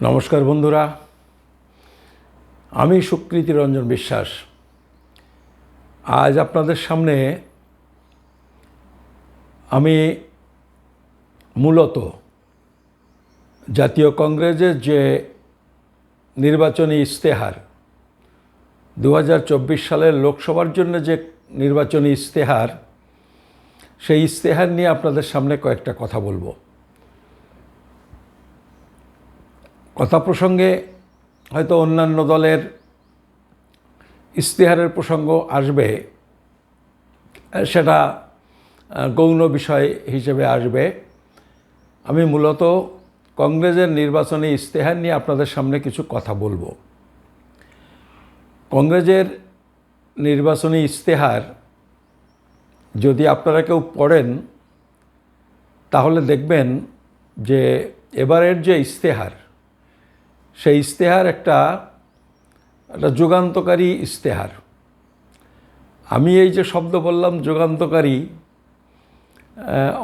নমস্কার বন্ধুরা, আমি সুকৃতি রঞ্জন বিশ্বাস। আজ আপনাদের সামনে আমি মূলত জাতীয় কংগ্রেসের যে নির্বাচনী ইশতেহার 2024 সালের লোকসভার জন্য যে নির্বাচনী ইশতেহার, সেই ইশতেহার নিয়ে আপনাদের সামনে কয়েকটা কথা বলবো। কথা প্রসঙ্গে হয়তো অন্যান্য দলের ইশতেহারের প্রসঙ্গ আসবে, সেটা গৌণ বিষয় হিসেবে আসবে। আমি মূলত কংগ্রেসের নির্বাচনী ইশতেহার নিয়ে আপনাদের সামনে কিছু কথা বলবো। কংগ্রেসের নির্বাচনী ইশতেহার যদি আপনারা কেউ পড়েন তাহলে দেখবেন যে এবারের যে ইশতেহার, সেই ইশতেহার একটা যুগান্তকারী ইশতেহার। আমি এই যে শব্দ বললাম যুগান্তকারী,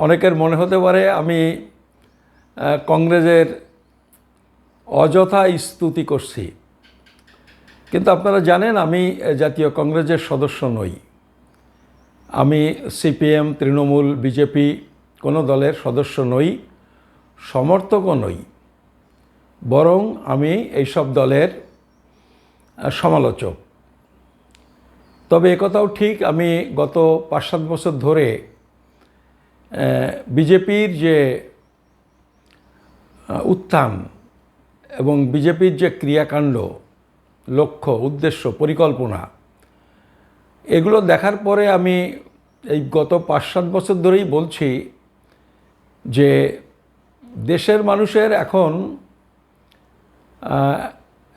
অনেকের মনে হতে পারে আমি কংগ্রেসের অযথা স্তুতি করছি, কিন্তু আপনারা জানেন আমি জাতীয় কংগ্রেসের সদস্য নই। আমি সিপিএম, তৃণমূল, বিজেপি কোনো দলের সদস্য নই, সমর্থকও নই, বরং আমি এইসব দলের সমালোচক। তবে একথাও ঠিক, আমি গত 5-7 বছর ধরে বিজেপির যে উত্থান এবং বিজেপির যে ক্রিয়াকাণ্ড, লক্ষ্য, উদ্দেশ্য, পরিকল্পনা, এগুলো দেখার পরে আমি এই গত 5-7 বছর ধরেই বলছি যে দেশের মানুষের এখন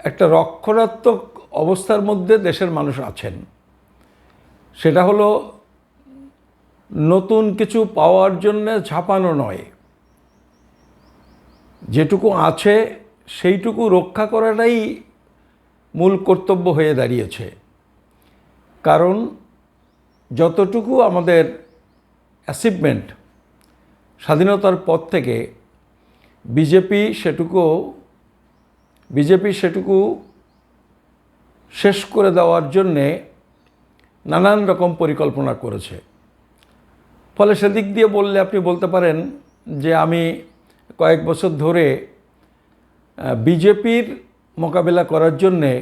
একটা রক্ষণাত্মক অবস্থার মধ্যে দেশের মানুষ আছেন। সেটা হলো নতুন কিছু পাওয়ার জন্যে ঝাঁপানো নয়, যেটুকু আছে সেইটুকু রক্ষা করাটাই মূল কর্তব্য হয়ে দাঁড়িয়েছে। কারণ যতটুকু আমাদের অ্যাচিভমেন্ট স্বাধীনতার পর থেকে, বিজেপি সেটুকু শেষ করে দেওয়ার জন্যে নানান রকম পরিকল্পনা করেছে। ফলে সেদিক দিয়ে বললে আপনি বলতে পারেন যে আমি কয়েক বছর ধরে বিজেপির মোকাবেলা করার জন্যে,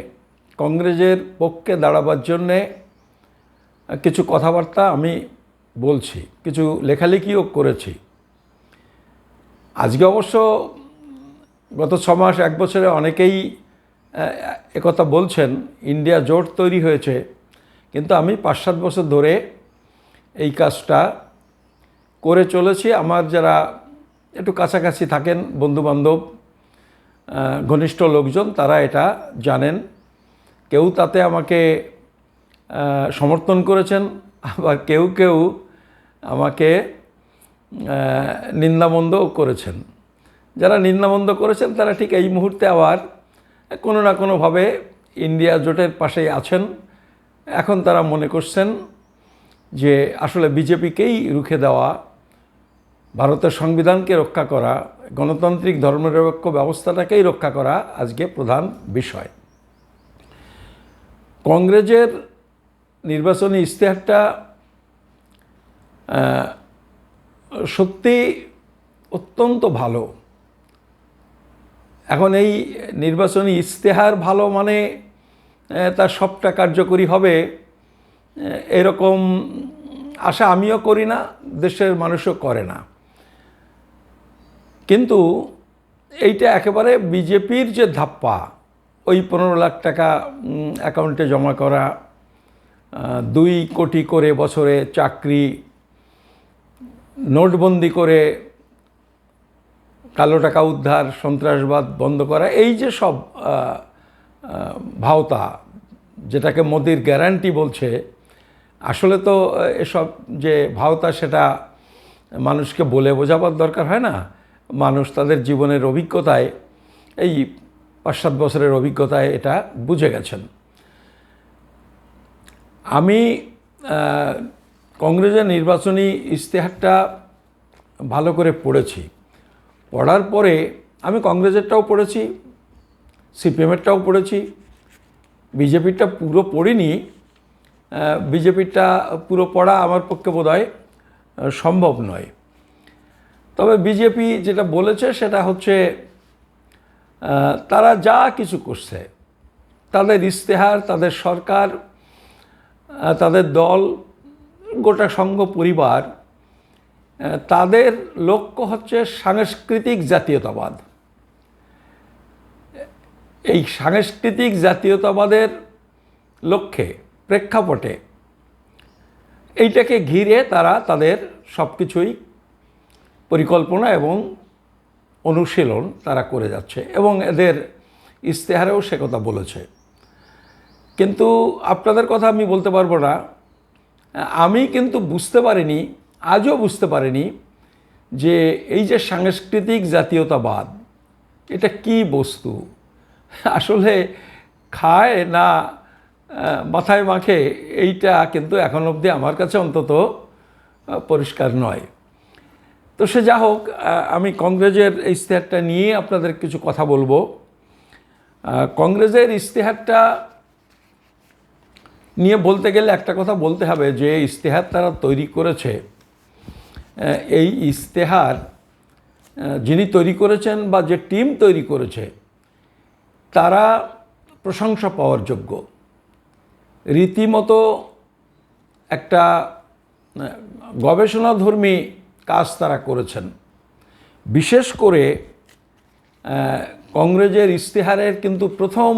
কংগ্রেসের পক্ষে দাঁড়াবার জন্যে কিছু কথাবার্তা আমি বলছি, কিছু লেখালেখিও করেছি। আজকে অবশ্য গত 6 মাস 1 বছরে অনেকেই একথা বলছেন, ইন্ডিয়া জোট তৈরি হয়েছে, কিন্তু আমি 5-7 বছর ধরে এই কাজটা করে চলেছি। আমার যারা একটু কাছাকাছি থাকেন, বন্ধুবান্ধব, ঘনিষ্ঠ লোকজন, তারা এটা জানেন। কেউ তাতে আমাকে সমর্থন করেছেন, আবার কেউ কেউ আমাকে নিন্দামন্দও করেছেন। যারা নিন্দামন্দ করেছেন তারা ঠিক এই মুহূর্তে আবার কোনো না কোনোভাবে ইন্ডিয়া জোটের পাশেই আছেন। এখন তারা মনে করছেন যে আসলে বিজেপিকেই রুখে দেওয়া, ভারতের সংবিধানকে রক্ষা করা, গণতান্ত্রিক ধর্মনিরপেক্ষ ব্যবস্থাটাকেই রক্ষা করা আজকে প্রধান বিষয়। কংগ্রেসের নির্বাচনী ইশতেহারটা সত্যি অত্যন্ত ভালো। এখন এই নির্বাচনী ইশতেহার ভালো মানে তার সবটা কার্যকরী হবে এরকম আশা আমিও করি না, দেশের মানুষও করে না। কিন্তু এইটা একেবারে বিজেপির যে ধাপ্পা, ওই 15 লাখ টাকা অ্যাকাউন্টে জমা করা, 2 কোটি করে বছরে চাকরি, নোটবন্দি করে কালো টাকা উদ্ধার, সন্ত্রাসবাদ বন্ধ করা, এই যে সব ভাওতা, যেটাকে মোদির গ্যারান্টি বলছে, আসলে তো এসব যে ভাওতা সেটা মানুষকে বলে বোঝাবার দরকার হয় না। মানুষ তাদের জীবনের অভিজ্ঞতায়, এই 5-7 বছরের অভিজ্ঞতায় এটা বুঝে গেছেন। আমি কংগ্রেসের নির্বাচনী ইশতেহারটা ভালো করে পড়েছি। পড়ার পরে আমি কংগ্রেসেরটাও পড়েছি, সিপিএমেরটাও পড়েছি, বিজেপিরটা পুরো পড়িনি। বিজেপিরটা পুরো পড়া আমার পক্ষে বোধহয় সম্ভব নয়। তবে বিজেপি যেটা বলেছে সেটা হচ্ছে তারা যা কিছু করছে, তাদের ইশতেহার, তাদের সরকার, তাদের দল, গোটা সংঘ পরিবার, তাদের লক্ষ্য হচ্ছে সাংস্কৃতিক জাতীয়তাবাদ। এই সাংস্কৃতিক জাতীয়তাবাদের লক্ষ্যে, প্রেক্ষাপটে এইটাকে ঘিরে তারা তাদের সব কিছুই পরিকল্পনা এবং অনুশীলন তারা করে যাচ্ছে, এবং এদের ইশতেহারেও সে কথা বলেছে। কিন্তু আপনাদের কথা আমি বলতে পারবো না। আমি কিন্তু বুঝতে পারিনি, আজও বুঝতে পারিনি যে এই যে সাংস্কৃতিক জাতীয়তাবাদ, এটা কি বস্তু, আসলে খায় না মাথায় মাখে, এইটা কিন্তু এখন অবধি আমার কাছে অন্তত পরিষ্কার নয়। তো সে যা হোক, আমি কংগ্রেসের ইশতেহারটা নিয়ে আপনাদের কিছু কথা বলবো। কংগ্রেসের ইশতেহারটা নিয়ে বলতে গেলে একটা কথা বলতে হবে, যে ইশতেহার তারা তৈরি করেছে, এই ইশতেহার যিনি তৈরি করেছেন বা যে টিম তৈরি করেছে তারা প্রশংসা পাওয়ার যোগ্য। রীতিমতো একটা গবেষণাধর্মী কাজ তারা করেছেন। বিশেষ করে কংগ্রেসের ইশতেহারের কিন্তু প্রথম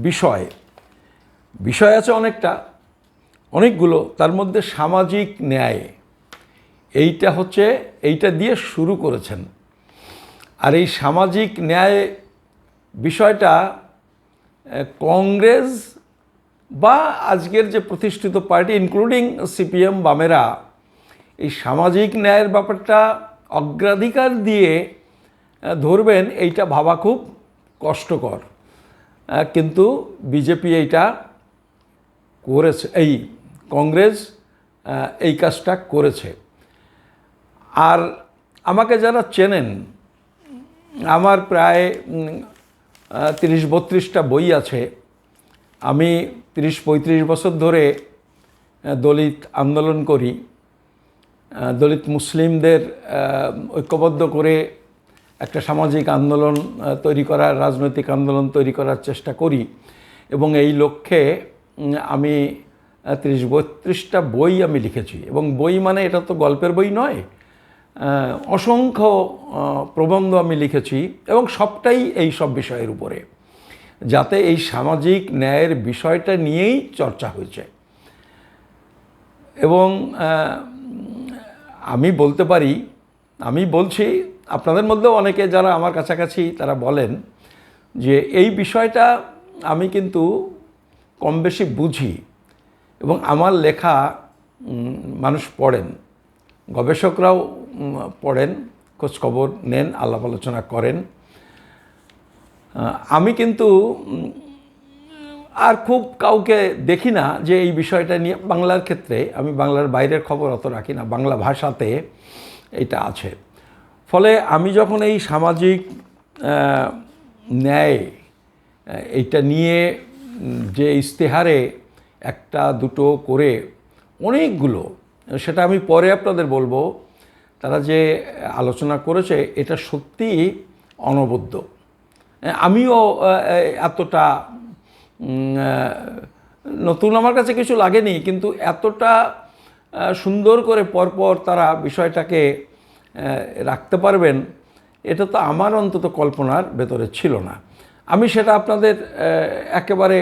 বিষয় আছে অনেকগুলো, তার মধ্যে সামাজিক ন্যায়, এইটা দিয়ে শুরু করেছেন। আর এই সামাজিক ন্যায় বিষয়টা কংগ্রেস বা আজকের যে প্রতিষ্ঠিত পার্টি ইনক্লুডিং সিপিএম, বামেরা, এই সামাজিক ন্যায়ের ব্যাপারটা অগ্রাধিকার দিয়ে ধরবেন, এইটা ভাবা খুব কষ্টকর। কিন্তু বিজেপি এইটা করেছে, এই কংগ্রেস এই কাজটা করেছে। আর আমাকে যারা চেনেন, আমার প্রায় 30-32টা বই আছে। আমি 30-35 বছর ধরে দলিত আন্দোলন করি, দলিত মুসলিমদের ঐক্যবদ্ধ করে একটা সামাজিক আন্দোলন তৈরি করার, রাজনৈতিক আন্দোলন তৈরি করার চেষ্টা করি, এবং এই লক্ষ্যে আমি 30-32টা বই আমি লিখেছি। এবং বই মানে এটা তো গল্পের বই নয়, অসংখ্য প্রবন্ধ আমি লিখেছি, এবং সবটাই এই সব বিষয়ের উপরে, যাতে এই সামাজিক ন্যায়ের বিষয়টা নিয়েই চর্চা হয়েছে। এবং আমি বলতে পারি, আমি বলছি, আপনাদের মধ্যেও অনেকে যারা আমার কাছাকাছি তারা বলেন যে এই বিষয়টা আমি কিন্তু কম বেশি বুঝি, এবং আমার লেখা মানুষ পড়েন, গবেষকরাও পড়েন, খোঁজখবর নেন, আলাপ আলোচনা করেন। আমি কিন্তু আর খুব কাউকে দেখি না যে এই বিষয়টা নিয়ে, বাংলার ক্ষেত্রে আমি বাংলার বাইরের খবর অত রাখি না, বাংলা ভাষাতে এটা আছে। ফলে আমি যখন এই সামাজিক ন্যায় এইটা নিয়ে যে ইশতেহারে একটা দুটো করে অনেকগুলো, সেটা আমি পরে আপনাদের বলবো, তারা যে আলোচনা করেছে এটা সত্যিই অনবদ্য। আমিও এতটা নতুন আমার কাছে কিছু লাগেনি, কিন্তু এতটা সুন্দর করে পরপর তারা বিষয়টাকে রাখতে পারবেন, এটা তো আমার অন্তত কল্পনার ভেতরে ছিল না। আমি সেটা আপনাদের একেবারে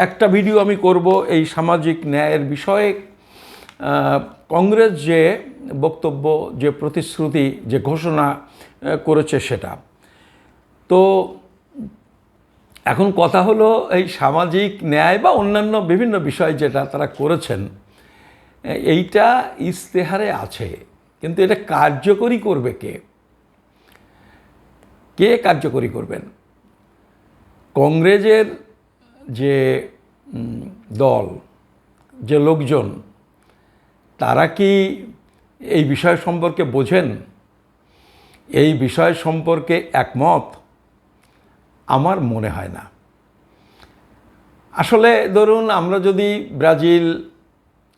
একটা ভিডিও আমি করব এই সামাজিক ন্যায়ের বিষয়ে, কংগ্রেস যে বক্তব্য, যে প্রতিশ্রুতি, যে ঘোষণা করেছে সেটা। তো এখন কথা হলো, এই সামাজিক ন্যায় বা অন্যান্য বিভিন্ন বিষয় যেটা তারা করেছেন, এইটা ইশতেহারে আছে, কিন্তু এটা কার্যকরী করবে কে কার্যকরী করবেন? কংগ্রেসের যে দল, যে লোকজন, তারা কি এই বিষয় সম্পর্কে বোঝেন, এই বিষয় সম্পর্কে একমত? আমার মনে হয় না। আসলে ধরুন আমরা যদি Brazil,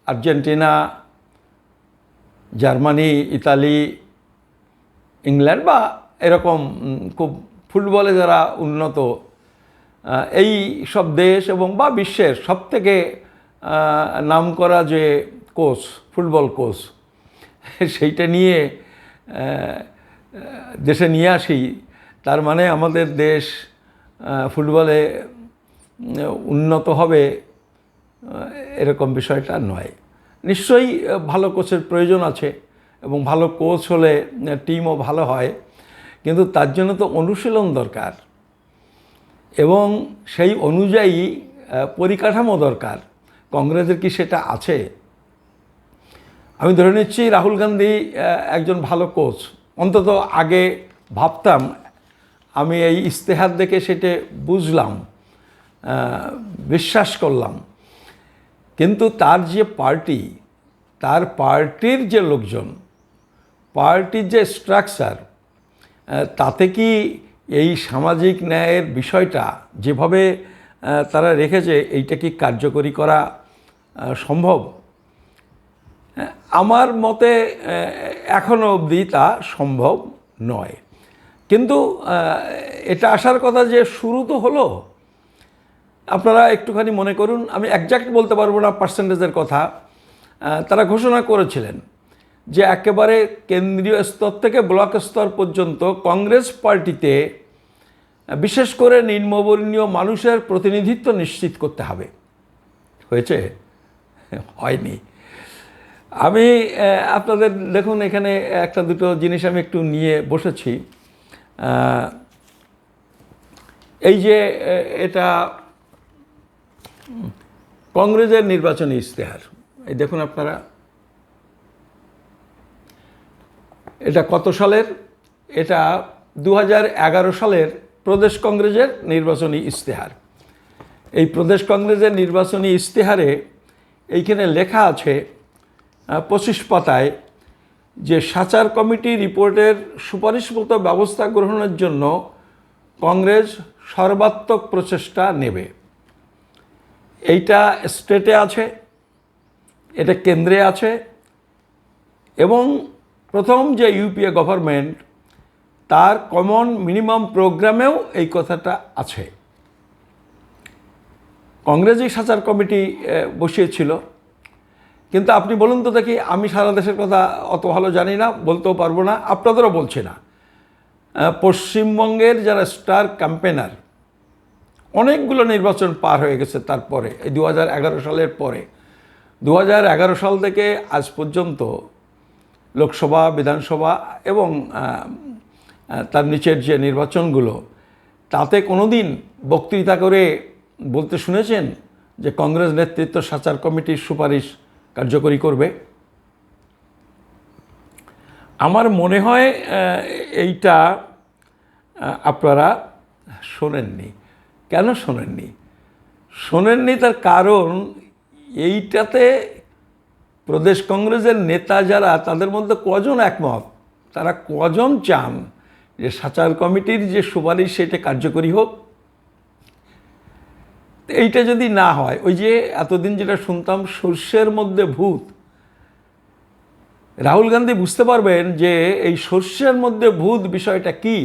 Argentina, Germany, Italy, England বা এরকম খুব ফুটবলে যারা উন্নত এই সব দেশ এবং বা বিশ্বের সবথেকে নামকরা যে কোচ, ফুটবল কোচ, সেইটা নিয়ে দেশে নিয়ে আসি, তার মানে আমাদের দেশ ফুটবলে উন্নত হবে এরকম বিষয়টা নয়। নিশ্চয়ই ভালো কোচের প্রয়োজন আছে এবং ভালো কোচ হলে টিমও ভালো হয়, কিন্তু তার জন্য তো অনুশীলন দরকার এবং সেই অনুযায়ী পরিকাঠামো দরকার। কংগ্রেসের কি সেটা আছে? আমি ধরে নিচ্ছি রাহুল গান্ধী একজন ভালো কোচ, অন্তত আগে ভাবতাম, আমি এই ইশতেহার দেখে সেটা বুঝলাম, বিশ্বাস করলাম। কিন্তু তার যে পার্টি, তার পার্টির যে লোকজন, পার্টির যে স্ট্রাকচার, তাতে কি এই সামাজিক ন্যায়ের বিষয়টা যেভাবে তারা রেখেছে এইটা কি কার্যকরী করা সম্ভব? আমার মতে এখনও অবধি তা সম্ভব নয়। কিন্তু এটা আসার কথা যে শুরু তো হলো। আপনারা একটুখানি মনে করুন, আমি একজ্যাক্ট বলতে পারবো না পার্সেন্টেজের কথা, তারা ঘোষণা করেছিলেন যে একেবারে কেন্দ্রীয় স্তর থেকে ব্লক স্তর পর্যন্ত কংগ্রেস পার্টিতে বিশেষ করে নিম্নবর্ণীয় মানুষের প্রতিনিধিত্ব নিশ্চিত করতে হবে। হয়েছে? হয়নি। আমি আপনাদের দেখুন এখানে একটা দুটো জিনিস আমি একটু নিয়ে বসেছি। এই যে এটা কংগ্রেসের নির্বাচনী ইশতেহার, এই দেখুন আপনারা, এটা কত সালের? এটা 2011 সালের প্রদেশ কংগ্রেসের নির্বাচনী ইশতেহার। এই প্রদেশ কংগ্রেসের নির্বাচনী ইশতেহারে এইখানে লেখা আছে 25 পাতায় যে সাচার কমিটি রিপোর্টের সুপারিশ মতো ব্যবস্থা গ্রহণের জন্য কংগ্রেস সর্বাত্মক প্রচেষ্টা নেবে। এইটা স্টেটে আছে, এটা কেন্দ্রে আছে এবং প্রথম যে ইউপিএ গভর্নমেন্ট তার কমন মিনিমাম প্রোগ্রামেও এই কথাটা আছে। কংগ্রেসই সাচার কমিটি বসিয়েছিল। কিন্তু আপনি বলুন তো দেখি, আমি সারা দেশের কথা অত ভালো জানি না, বলতেও পারবো না, আপনাদেরও বলছি না। পশ্চিমবঙ্গের যারা স্টার ক্যাম্পেনার, অনেকগুলো নির্বাচন পার হয়ে গেছে তারপরে, এই 2011 সালের পরে, 2011 সাল থেকে আজ পর্যন্ত লোকসভা, বিধানসভা এবং তার নিচের যে নির্বাচনগুলো, তাতে কোনো দিন বক্তৃতা করে বলতে শুনেছেন যে কংগ্রেস নেতৃত্ব সাচার কমিটির সুপারিশ কার্যকরী করবে? আমার মনে হয় এইটা আপনারা শোনেননি। কেন শোনেননি? শোনেননি তার কারণ এইটাতে প্রদেশ কংগ্রেসের নেতা যারা, তাদের মধ্যে কজন একমত, তারা কজন চান যে সাচার কমিটির যে সুপারিশ সেটা কার্যকরী হোক? এইটা যদি না হয়, ওই যে এতদিন যেটা শুনতাম সর্ষের মধ্যে ভূত, রাহুল গান্ধী বুঝতে পারবেন যে এই সর্ষের মধ্যে ভূত বিষয়টা কি।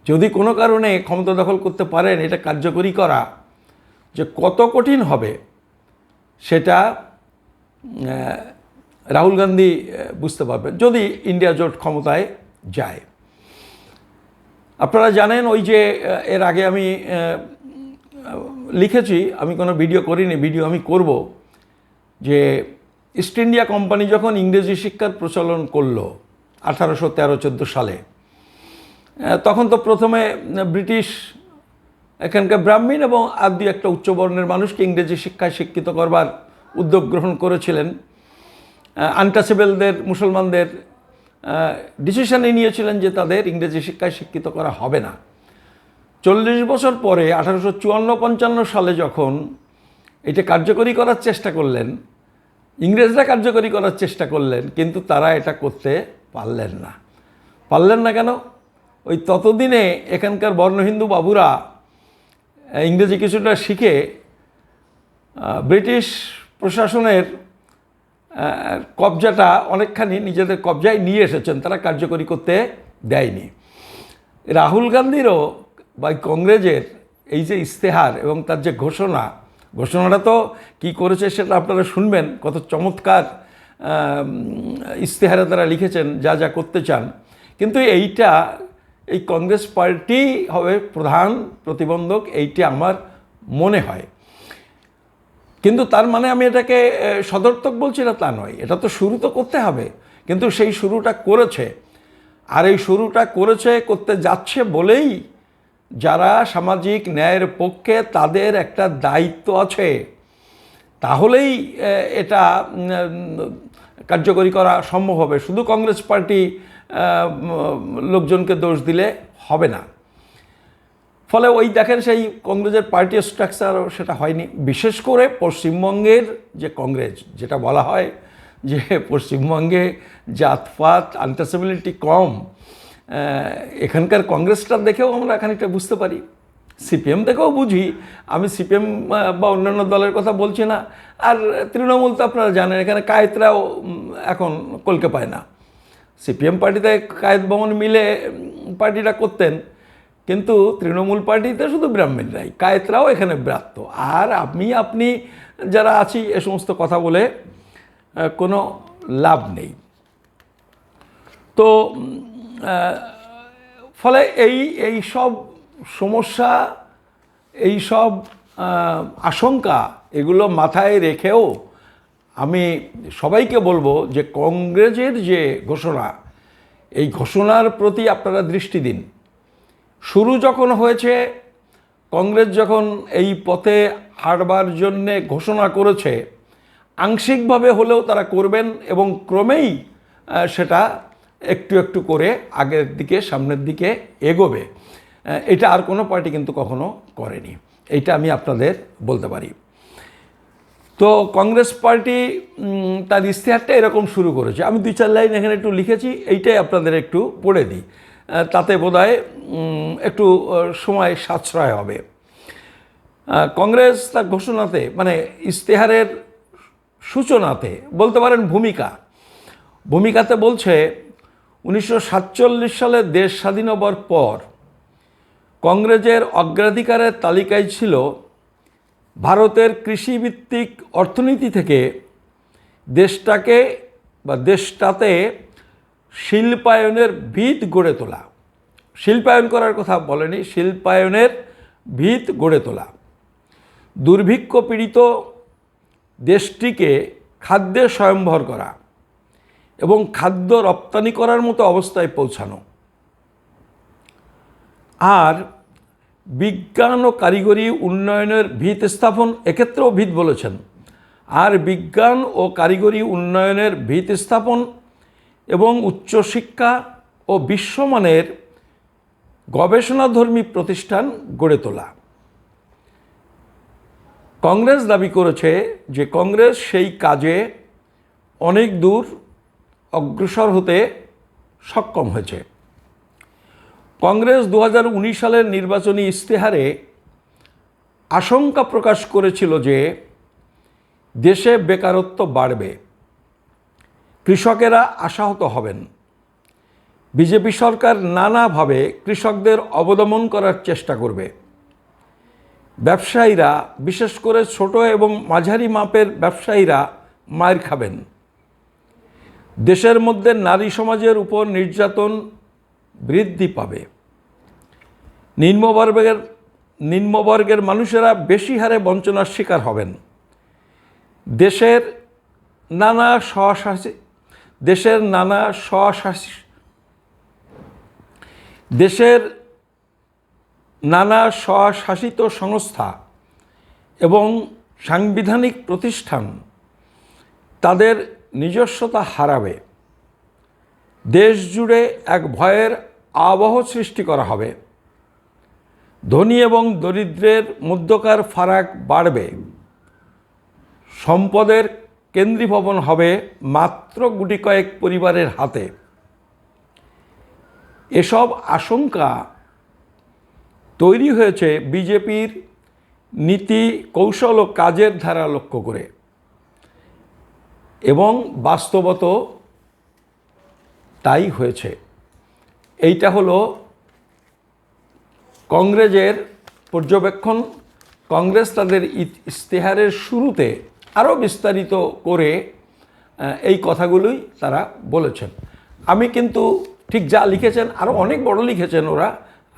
যদি কোনো কারণে ক্ষমতা দখল করতে পারেন, এটা কার্যকরী করা যে কত কঠিন হবে সেটা রাহুল গান্ধী বুঝতে পারবেন যদি ইন্ডিয়া জোট ক্ষমতায় যায়। আপনারা জানেন, ওই যে এর আগে আমি লিখেছি, আমি কোনো ভিডিও করিনি, ভিডিও আমি করব, যে ইস্ট ইন্ডিয়া কোম্পানি যখন ইংরেজি শিক্ষার প্রচলন করলো 1813-14 সালে, তখন তো প্রথমে ব্রিটিশ এখানকার ব্রাহ্মণ এবং আর দুই একটা উচ্চবর্ণের মানুষকে ইংরেজি শিক্ষায় শিক্ষিত করবার উদ্যোগ গ্রহণ করেছিলেন। আনটাচেবলদের, মুসলমানদের ডিসিশনে নিয়েছিলেন যে তাদের ইংরেজি শিক্ষায় শিক্ষিত করা হবে না। 40 বছর পরে 1854-55 সালে যখন এটা কার্যকরী করার চেষ্টা করলেন, ইংরেজরা কার্যকরী করার চেষ্টা করলেন, কিন্তু তারা এটা করতে পারলেন না। পারলেন না কেন? ওই ততদিনে এখানকার বর্ণহিন্দু বাবুরা ইংরেজি কিছুটা শিখে ব্রিটিশ প্রশাসনের কবজাটা অনেকখানি নিজেদের কবজায় নিয়ে এসেছেন, তারা কার্যকরী করতে দেয়নি। রাহুল গান্ধীরও বা কংগ্রেসের এই যে ইস্তেহার এবং তার যে ঘোষণাটা তো কী করেছে সেটা আপনারা শুনবেন, কত চমৎকার ইস্তেহারে তারা লিখেছেন যা যা করতে চান। কিন্তু এই কংগ্রেস পার্টি হবে প্রধান প্রতিবন্ধক, এইটা আমার মনে হয়। কিন্তু তার মানে আমি এটাকে সদর্থক বলছি না তা নয়, এটা তো শুরু তো করতে হবে। কিন্তু সেই শুরুটা করেছে, আর এই শুরুটা করতে যাচ্ছে বলেই যারা সামাজিক ন্যায়ের পক্ষে তাদের একটা দায়িত্ব আছে, তাহলেই এটা কার্যকরী করা সম্ভব হবে। শুধু কংগ্রেস পার্টি লোকজনকে দোষ দিলে হবে না। ফলে ওই দেখেন সেই কংগ্রেসের পার্টি স্ট্রাকচারও সেটা হয়নি। বিশেষ করে পশ্চিমবঙ্গের যে কংগ্রেস, যেটা বলা হয় যে পশ্চিমবঙ্গে জাতপাত আনটাচেবিলিটি কম, এখানকার কংগ্রেসটা দেখেও আমরা খানিকটা বুঝতে পারি। সিপিএম থেকেও বুঝি, আমি সিপিএম বা অন্যান্য দলের কথা বলছি না। আর তৃণমূল তো আপনারা জানেন, এখানে কায়েতরাও এখন কলকে পায় না। সিপিএম পার্টিতে কায়েত বমন মিলে পার্টিটা করতেন, কিন্তু তৃণমূল পার্টিতে শুধু ব্রাহ্মণরাই, কায়েতরাও এখানে ব্রাত্য। আর আপনি যারা আছি এ সমস্ত কথা বলে কোনো লাভ নেই। তো ফলে এই সব সমস্যা, এই সব আশঙ্কা, এগুলো মাথায় রেখেও আমি সবাইকে বলবো যে কংগ্রেসের যে ঘোষণা, এই ঘোষণার প্রতি আপনারা দৃষ্টি দিন। শুরু যখন হয়েছে, কংগ্রেস যখন এই পথে হাঁটবার জন্যে ঘোষণা করেছে, আংশিকভাবে হলেও তারা করবেন এবং ক্রমেই সেটা একটু একটু করে আগের দিকে, সামনের দিকে এগোবে। এটা আর কোনো পার্টি কিন্তু কখনো করেনি, এইটা আমি আপনাদের বলতে পারি। তো কংগ্রেস পার্টি তার ইশতেহারটা এরকম শুরু করেছে। আমি 2-4 লাইন এখানে একটু লিখেছি, এইটাই আপনাদের একটু পড়ে দিই, তাতে বোধহয় একটু সময় সাশ্রয় হবে। কংগ্রেস তার ঘোষণাতে, মানে ইশতেহারের সূচনাতে বলতে পারেন ভূমিকাতে বলছে 1947 সালে দেশ স্বাধীন হবার পর কংগ্রেসের অগ্রাধিকারের তালিকায় ছিল ভারতের কৃষিভিত্তিক অর্থনীতি থেকে দেশটাতে শিল্পায়নের ভিত গড়ে তোলা। শিল্পায়ন করার কথা বলেনি, শিল্পায়নের ভিত গড়ে তোলা। দুর্ভিক্ষ পীড়িত দেশটিকে খাদ্যে স্বয়ংভর করা এবং খাদ্য রপ্তানি করার মতো অবস্থায় পৌঁছানো। আর বিজ্ঞান ও কারিগরি উন্নয়নের ভিত স্থাপন, এক্ষেত্রেও ভিত বলেছেন। আর বিজ্ঞান ও কারিগরি উন্নয়নের ভিত স্থাপন এবং উচ্চশিক্ষা ও বিশ্বমানের গবেষণাধর্মী প্রতিষ্ঠান গড়ে তোলা। কংগ্রেস দাবি করেছে যে কংগ্রেস সেই কাজে অনেক দূর অগ্রসর হতে সক্ষম হয়েছে। কংগ্রেস 2019 সালের নির্বাচনী ইশতেহারে আশঙ্কা প্রকাশ করেছিল যে দেশে বেকারত্ব বাড়বে, কৃষকেরা আশাহত হবেন, বিজেপি সরকার নানাভাবে কৃষকদের অবদমন করার চেষ্টা করবে, ব্যবসায়ীরা, বিশেষ করে ছোট এবং মাঝারি মাপের ব্যবসায়ীরা মার খাবেন, দেশের মধ্যে নারী সমাজের উপর নির্যাতন বৃদ্ধি পাবে, নিম্নবর্গের মানুষেরা বেশি হারে বঞ্চনার শিকার হবেন, দেশের নানা স্বশাসিত সংস্থা এবং সাংবিধানিক প্রতিষ্ঠান তাদের নিজস্বতা হারাবে, দেশ জুড়ে এক ভয়ের আবহ সৃষ্টি করা হবে, ধনী এবং দরিদ্রের মধ্যকার ফারাক বাড়বে, সম্পদের কেন্দ্রীভবন হবে মাত্র গুটি কয়েক পরিবারের হাতে। এসব আশঙ্কা তৈরি হয়েছে বিজেপির নীতি, কৌশল ও কাজের ধারা লক্ষ্য করে, এবং বাস্তবত তাই হয়েছে। এইটা হলো কংগ্রেসের পর্যবেক্ষণ। কংগ্রেস তাদের ইশতেহারের শুরুতে আরও বিস্তারিত করে এই কথাগুলোই তারা বলেছেন। আমি কিন্তু ঠিক যা লিখেছেন আরও অনেক বড় লিখেছেন ওরা,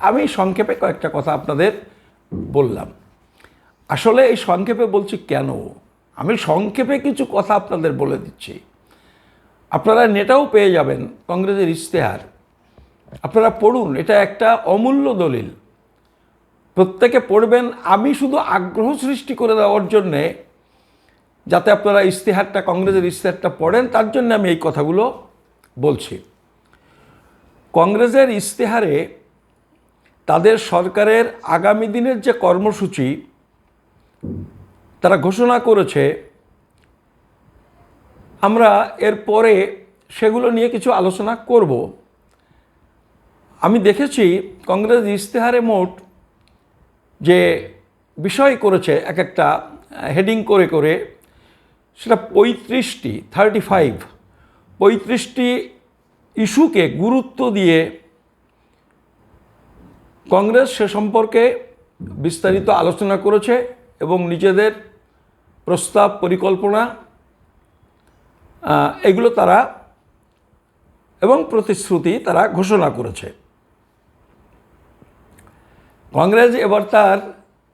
আমি সংক্ষেপে কয়েকটা কথা আপনাদের বললাম। আসলে এই সংক্ষেপে বলছি কেন, আমি সংক্ষেপে কিছু কথা আপনাদের বলে দিচ্ছি। আপনারা নেটেও পেয়ে যাবেন কংগ্রেসের ইশতেহার, আপনারা পড়ুন, এটা একটা অমূল্য দলিল, প্রত্যেকে পড়বেন। আমি শুধু আগ্রহ সৃষ্টি করে দেওয়ার জন্যে, যাতে আপনারা ইশতেহারটা, কংগ্রেসের ইশতেহারটা পড়েন, তার জন্য আমি এই কথাগুলো বলছি। কংগ্রেসের ইশতেহারে তাদের সরকারের আগামী দিনের যে কর্মসূচি তারা ঘোষণা করেছে, আমরা এরপরে সেগুলো নিয়ে কিছু আলোচনা করব। আমি দেখেছি কংগ্রেস ইশতেহারে মোট যে বিষয় করেছে, এক একটা হেডিং করে করে, সেটা 35টি ইস্যুকে গুরুত্ব দিয়ে কংগ্রেস সে সম্পর্কে বিস্তারিত আলোচনা করেছে এবং নিজেদের প্রস্তাব, পরিকল্পনা এগুলো তারা এবং প্রতিশ্রুতি তারা ঘোষণা করেছে। কংগ্রেস এবার তার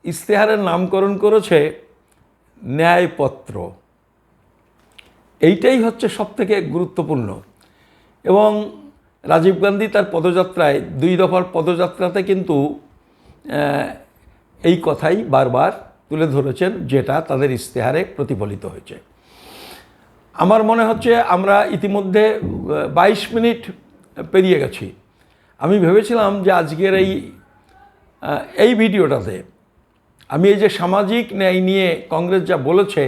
ইশতেহারের নামকরণ করেছে ন্যায়পত্র। এইটাই হচ্ছে সবথেকে গুরুত্বপূর্ণ। এবং রাজীব গান্ধী তার পদযাত্রায়, 2 দফার পদযাত্রাতে কিন্তু এই কথাই বারবার তুলে ধরেছেন, যেটা তাদের ইশতেহারে প্রতিফলিত হয়েছে। আমার মনে হচ্ছে আমরা ইতিমধ্যে 22 মিনিট পেরিয়ে গেছি। আমি ভেবেছিলাম যে আজকের এই ভিডিওটাতে আমি এই যে সামাজিক ন্যায় নিয়ে কংগ্রেস যা বলেছে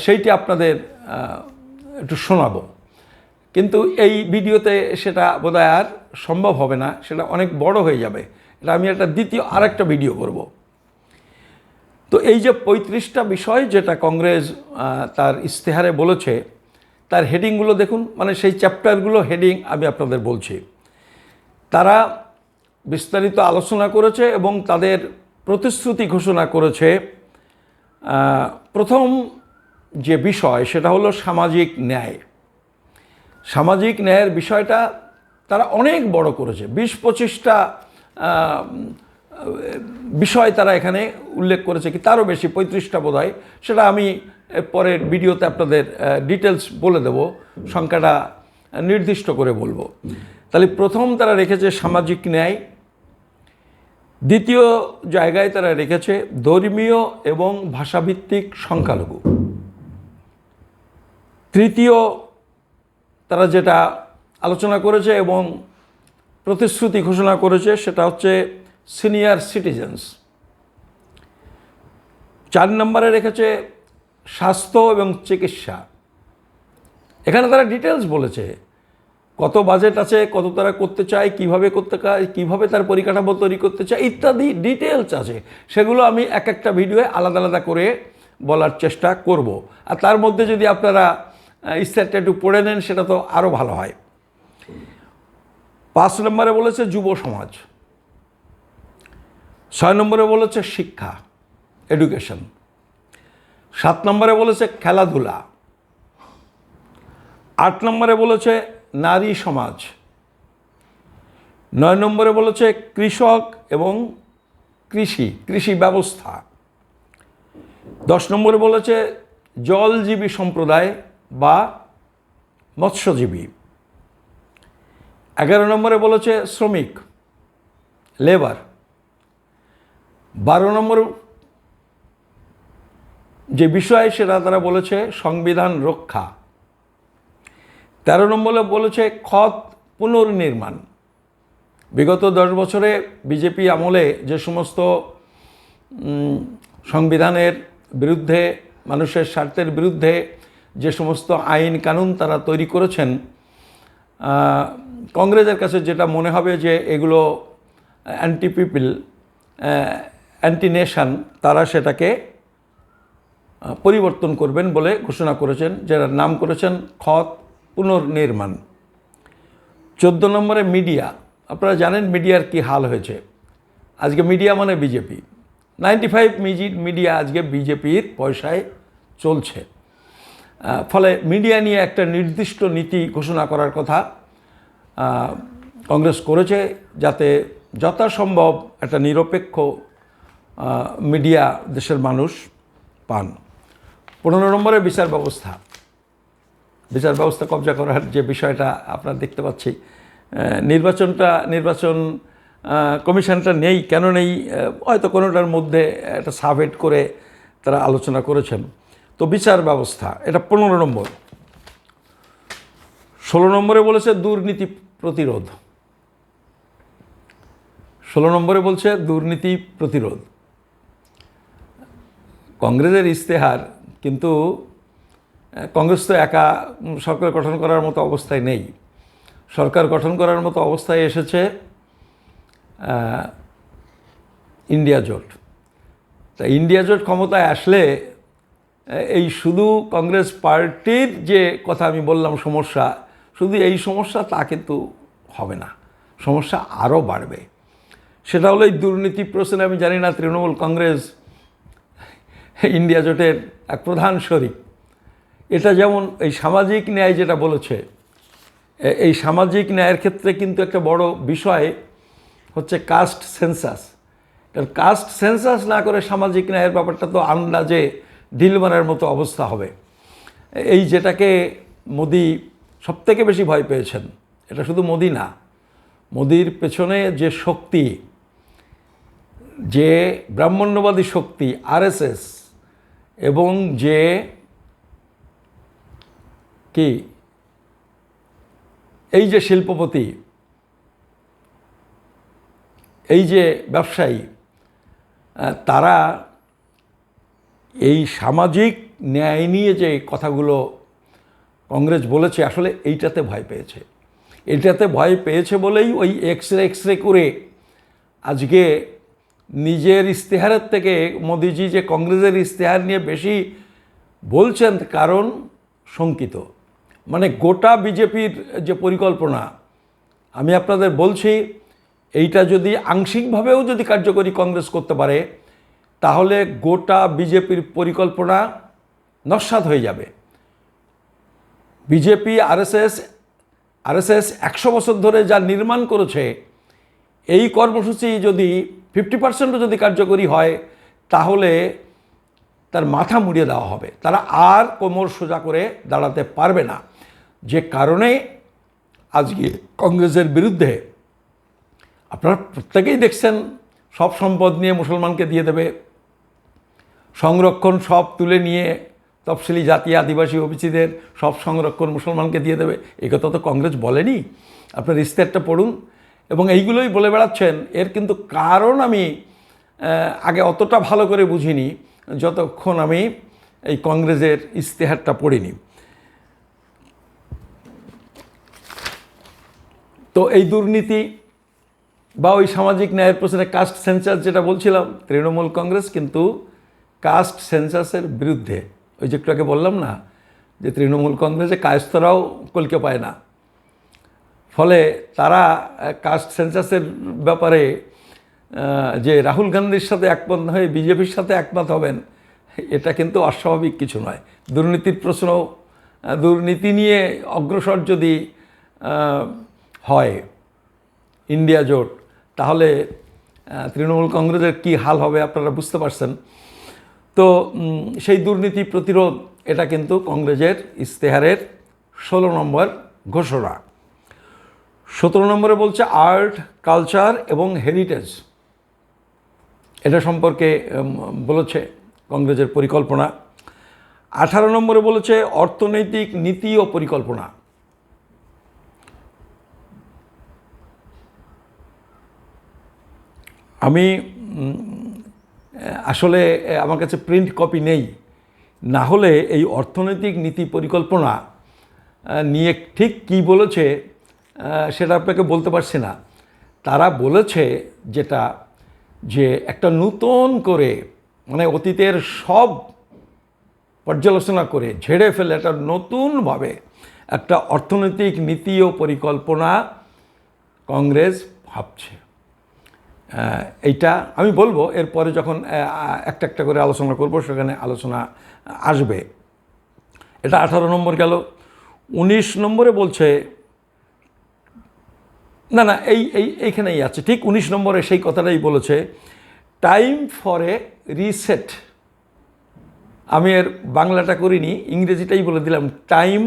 সেইটি আপনাদের একটু শোনাবো, কিন্তু এই ভিডিওতে সেটা বোধহয় আর সম্ভব হবে না, সেটা অনেক বড় হয়ে যাবে। এটা আমি আরেকটা ভিডিও করব। তো এই যে 35টা বিষয় যেটা কংগ্রেস তার ইশতেহারে বলেছে, তার হেডিংগুলো দেখুন, মানে সেই চ্যাপ্টারগুলো হেডিং আমি আপনাদের বলছি। তারা বিস্তারিত আলোচনা করেছে এবং তাদের প্রতিশ্রুতি ঘোষণা করেছে। প্রথম যে বিষয় সেটা হলো সামাজিক ন্যায়। সামাজিক ন্যায়ের বিষয়টা তারা অনেক বড় করেছে, 20-25টা বিষয় তারা এখানে উল্লেখ করেছে, কি তারও বেশি, 35টা বোধ হয়। সেটা আমি পরের ভিডিওতে আপনাদের ডিটেলস বলে দেব, সংখ্যাটা নির্দিষ্ট করে বলবো। তাহলে প্রথম তারা রেখেছে সামাজিক ন্যায়, দ্বিতীয় জায়গায় তারা রেখেছে ধর্মীয় এবং ভাষাভিত্তিক সংখ্যালঘু, তৃতীয় তারা যেটা আলোচনা করেছে এবং প্রতিশ্রুতি ঘোষণা করেছে সেটা হচ্ছে সিনিয়র সিটিজেন্স। 4 নম্বরে রেখেছে স্বাস্থ্য এবং চিকিৎসা। এখানে তারা ডিটেলস বলেছে কত বাজেট আছে, কত তারা করতে চায়, কিভাবে করতে চায়, কীভাবে তার পরিকাঠামো তৈরি করতে চায় ইত্যাদি ডিটেলস আছে। সেগুলো আমি এক একটা ভিডিওয়ে আলাদা আলাদা করে বলার চেষ্টা করব। আর তার মধ্যে যদি আপনারা ইশতেহারটা একটু পড়ে নেন সেটা তো আরও ভালো হয়। 5 নম্বরে বলেছে যুব সমাজ, 6 নম্বরে বলেছে শিক্ষা, এডুকেশন, 7 নম্বরে বলেছে খেলাধুলা, 8 নম্বরে বলেছে নারী সমাজ, 9 নম্বরে বলেছে কৃষক এবং কৃষি ব্যবস্থা, 10 নম্বরে বলেছে জলজীবী সম্প্রদায় বা মৎস্যজীবী, 11 নম্বরে বলেছে শ্রমিক, লেবার, 12 নম্বর যে বিষয় সেটা তারা বলেছে সংবিধান রক্ষা, 13 নম্বরে বলেছে খত পুনর্নির্মাণ। বিগত 10 বছরে বিজেপি আমলে যে সমস্ত সংবিধানের বিরুদ্ধে, মানুষের স্বার্থের বিরুদ্ধে যে সমস্ত আইন কানুন তারা তৈরি করেছেন, কংগ্রেসের কাছে যেটা মনে হবে যে এগুলো অ্যান্টি পিপল, অ্যান্টি নেশন, তারা সেটাকে পরিবর্তন করবেন বলে ঘোষণা করেছেন, যার নাম করেছেন খত পুনর্নির্মাণ। 14 নম্বরে মিডিয়া। আপনারা জানেন মিডিয়ার কি হাল হয়েছে। আজকে মিডিয়া মানে বিজেপি, 95 মিডিয়া আজকে বিজেপির পয়সায় চলছে। ফলে মিডিয়া নিয়ে একটা নির্দিষ্ট নীতি ঘোষণা করার কথা কংগ্রেস করেছে, যাতে যথাসম্ভব একটা নিরপেক্ষ মিডিয়া দেশের মানুষ পান। 15 নম্বরে বিচার ব্যবস্থা। বিচার ব্যবস্থা কবজা করার যে বিষয়টা আপনারা দেখতে পাচ্ছি, নির্বাচন কমিশনটা নেই, কেন নেই হয়তো কোনোটার মধ্যে একটা সাবহেড করে তারা আলোচনা করেছেন। তো বিচার ব্যবস্থা, এটা 15 নম্বর। 16 নম্বরে বলেছে দুর্নীতি প্রতিরোধ। 16 নম্বরে বলছে দুর্নীতি প্রতিরোধ। কংগ্রেসের ইশতেহার, কিন্তু কংগ্রেস তো একা সরকার গঠন করার মতো অবস্থায় নেই। সরকার গঠন করার মতো অবস্থায় এসেছে ইন্ডিয়া জোট। তা ইন্ডিয়া জোট ক্ষমতায় আসলে এই শুধু কংগ্রেস পার্টির যে কথা আমি বললাম সমস্যা, শুধু এই সমস্যা তা কিন্তু হবে না, সমস্যা আরও বাড়বে। সেটা হলো এই দুর্নীতি প্রশ্নে আমি জানি না তৃণমূল কংগ্রেস ইন্ডিয়া জোটের এক প্রধান শরিক। এটা যেমন এই সামাজিক ন্যায় যেটা বলেছে, এই সামাজিক ন্যায়ের ক্ষেত্রে কিন্তু একটা বড় বিষয় হচ্ছে কাস্ট সেন্সাস। কারণ কাস্ট সেন্সাস না করে সামাজিক ন্যায়ের ব্যাপারটা তো আন্দাজে ঢিল মারার মতো অবস্থা হবে। এই যেটাকে মোদি সবথেকে বেশি ভয় পেয়েছেন, এটা শুধু মোদি না, মোদির পেছনে যে শক্তি, যে ব্রাহ্মণ্যবাদী শক্তি আরএসএস, এবং যে কি এই যে শিল্পপতি, এই যে ব্যবসায়ী, তারা এই সামাজিক ন্যায় নিয়ে যে কথাগুলো কংগ্রেস বলেছে, আসলে এইটাতে ভয় পেয়েছে। এটাতে ভয় পেয়েছে বলেই ওই এক্সরে করে আজকে নিজের ইশতেহারের থেকে মোদিজি যে কংগ্রেসের ইশতেহার নিয়ে বেশি বলছেন, কারণ শঙ্কিত। মানে গোটা বিজেপির যে পরিকল্পনা, আমি আপনাদের বলছি, এইটা যদি আংশিকভাবেও যদি কার্যকরী কংগ্রেস করতে পারে, তাহলে গোটা বিজেপির পরিকল্পনা নস্যাৎ হয়ে যাবে। বিজেপি আরএসএস 100 বছর ধরে যা নির্মাণ করেছে, এই কর্মসূচি যদি 50% যদি কার্যকরী হয়, তাহলে তার মাথা মুড়িয়ে দেওয়া হবে। তারা আর কোমর সোজা করে দাঁড়াতে পারবে না। যে কারণে আজকে কংগ্রেসের বিরুদ্ধে আপনারা প্রত্যেকেই দেখছেন, সব সম্পদ নিয়ে মুসলমানকে দিয়ে দেবে, সংরক্ষণ সব তুলে নিয়ে তফসিলি জাতি, আদিবাসী, ওবিসিদের সব সংরক্ষণ মুসলমানকে দিয়ে দেবে। এই কথা তো কংগ্রেস বলেনি। আপনার ইশতেহারটা পড়ুন, এবং এইগুলোই বলে বেড়াচ্ছেন। এর কিন্তু কারণ আমি আগে অতটা ভালো করে বুঝিনি যতক্ষণ আমি এই কংগ্রেসের ইশতেহারটা পড়িনি। তো এই দুর্নীতি বা ওই সামাজিক ন্যায়ের প্রশ্নে কাস্ট সেন্সাস যেটা বলছিলাম, তৃণমূল কংগ্রেস কিন্তু কাস্ট সেন্সাসের বিরুদ্ধে। ওই যে একটু আগে বললাম না যে তৃণমূল কংগ্রেসে কায়স্থরাও কলকে পায় না, ফলে তারা কাস্ট সেন্সাসের ব্যাপারে যে রাহুল গান্ধীর সাথে একমত হয়ে বিজেপির সাথে একমত হবেন, এটা কিন্তু অস্বাভাবিক কিছু নয়। দুর্নীতির প্রশ্ন, দুর্নীতি নিয়ে অগ্রসর যদি হয় ইন্ডিয়া জোট, তাহলে তৃণমূল কংগ্রেসের কি হাল হবে আপনারা বুঝতে পারছেন। তো সেই দুর্নীতি প্রতিরোধ, এটা কিন্তু কংগ্রেসের ইশতেহারের 16 নম্বর ঘোষণা। 17 নম্বরে বলছে আর্ট, কালচার এবং হেরিটেজ, এটা সম্পর্কে বলেছে কংগ্রেসের পরিকল্পনা। 18 নম্বরে বলেছে অর্থনৈতিক নীতি ও পরিকল্পনা। আমি আসলে আমার কাছে প্রিন্ট কপি নেই, না হলে এই অর্থনৈতিক নীতি পরিকল্পনা নিয়ে ঠিক কী বলেছে সেটা আপনাকে বলতে পারছি না। তারা বলেছে যেটা, যে একটা নতুন করে মানে অতীতের সব পর্যালোচনা করে ঝেড়ে ফেলে একটা নতুনভাবে একটা অর্থনৈতিক নীতি ও পরিকল্পনা কংগ্রেস ভাবছে। এইটা আমি বলবো এরপরে যখন একটা একটা করে আলোচনা করব, সেখানে আলোচনা আসবে। এটা 18 নম্বর গেল। 19 নম্বরে বলছে, না না এইখানেই আছে, ঠিক 19 নম্বরে সেই কথাটাই বলেছে, টাইম ফর এ রিসেট। আমি এর বাংলাটা করিনি, ইংরেজিটাই বলে দিলাম, টাইম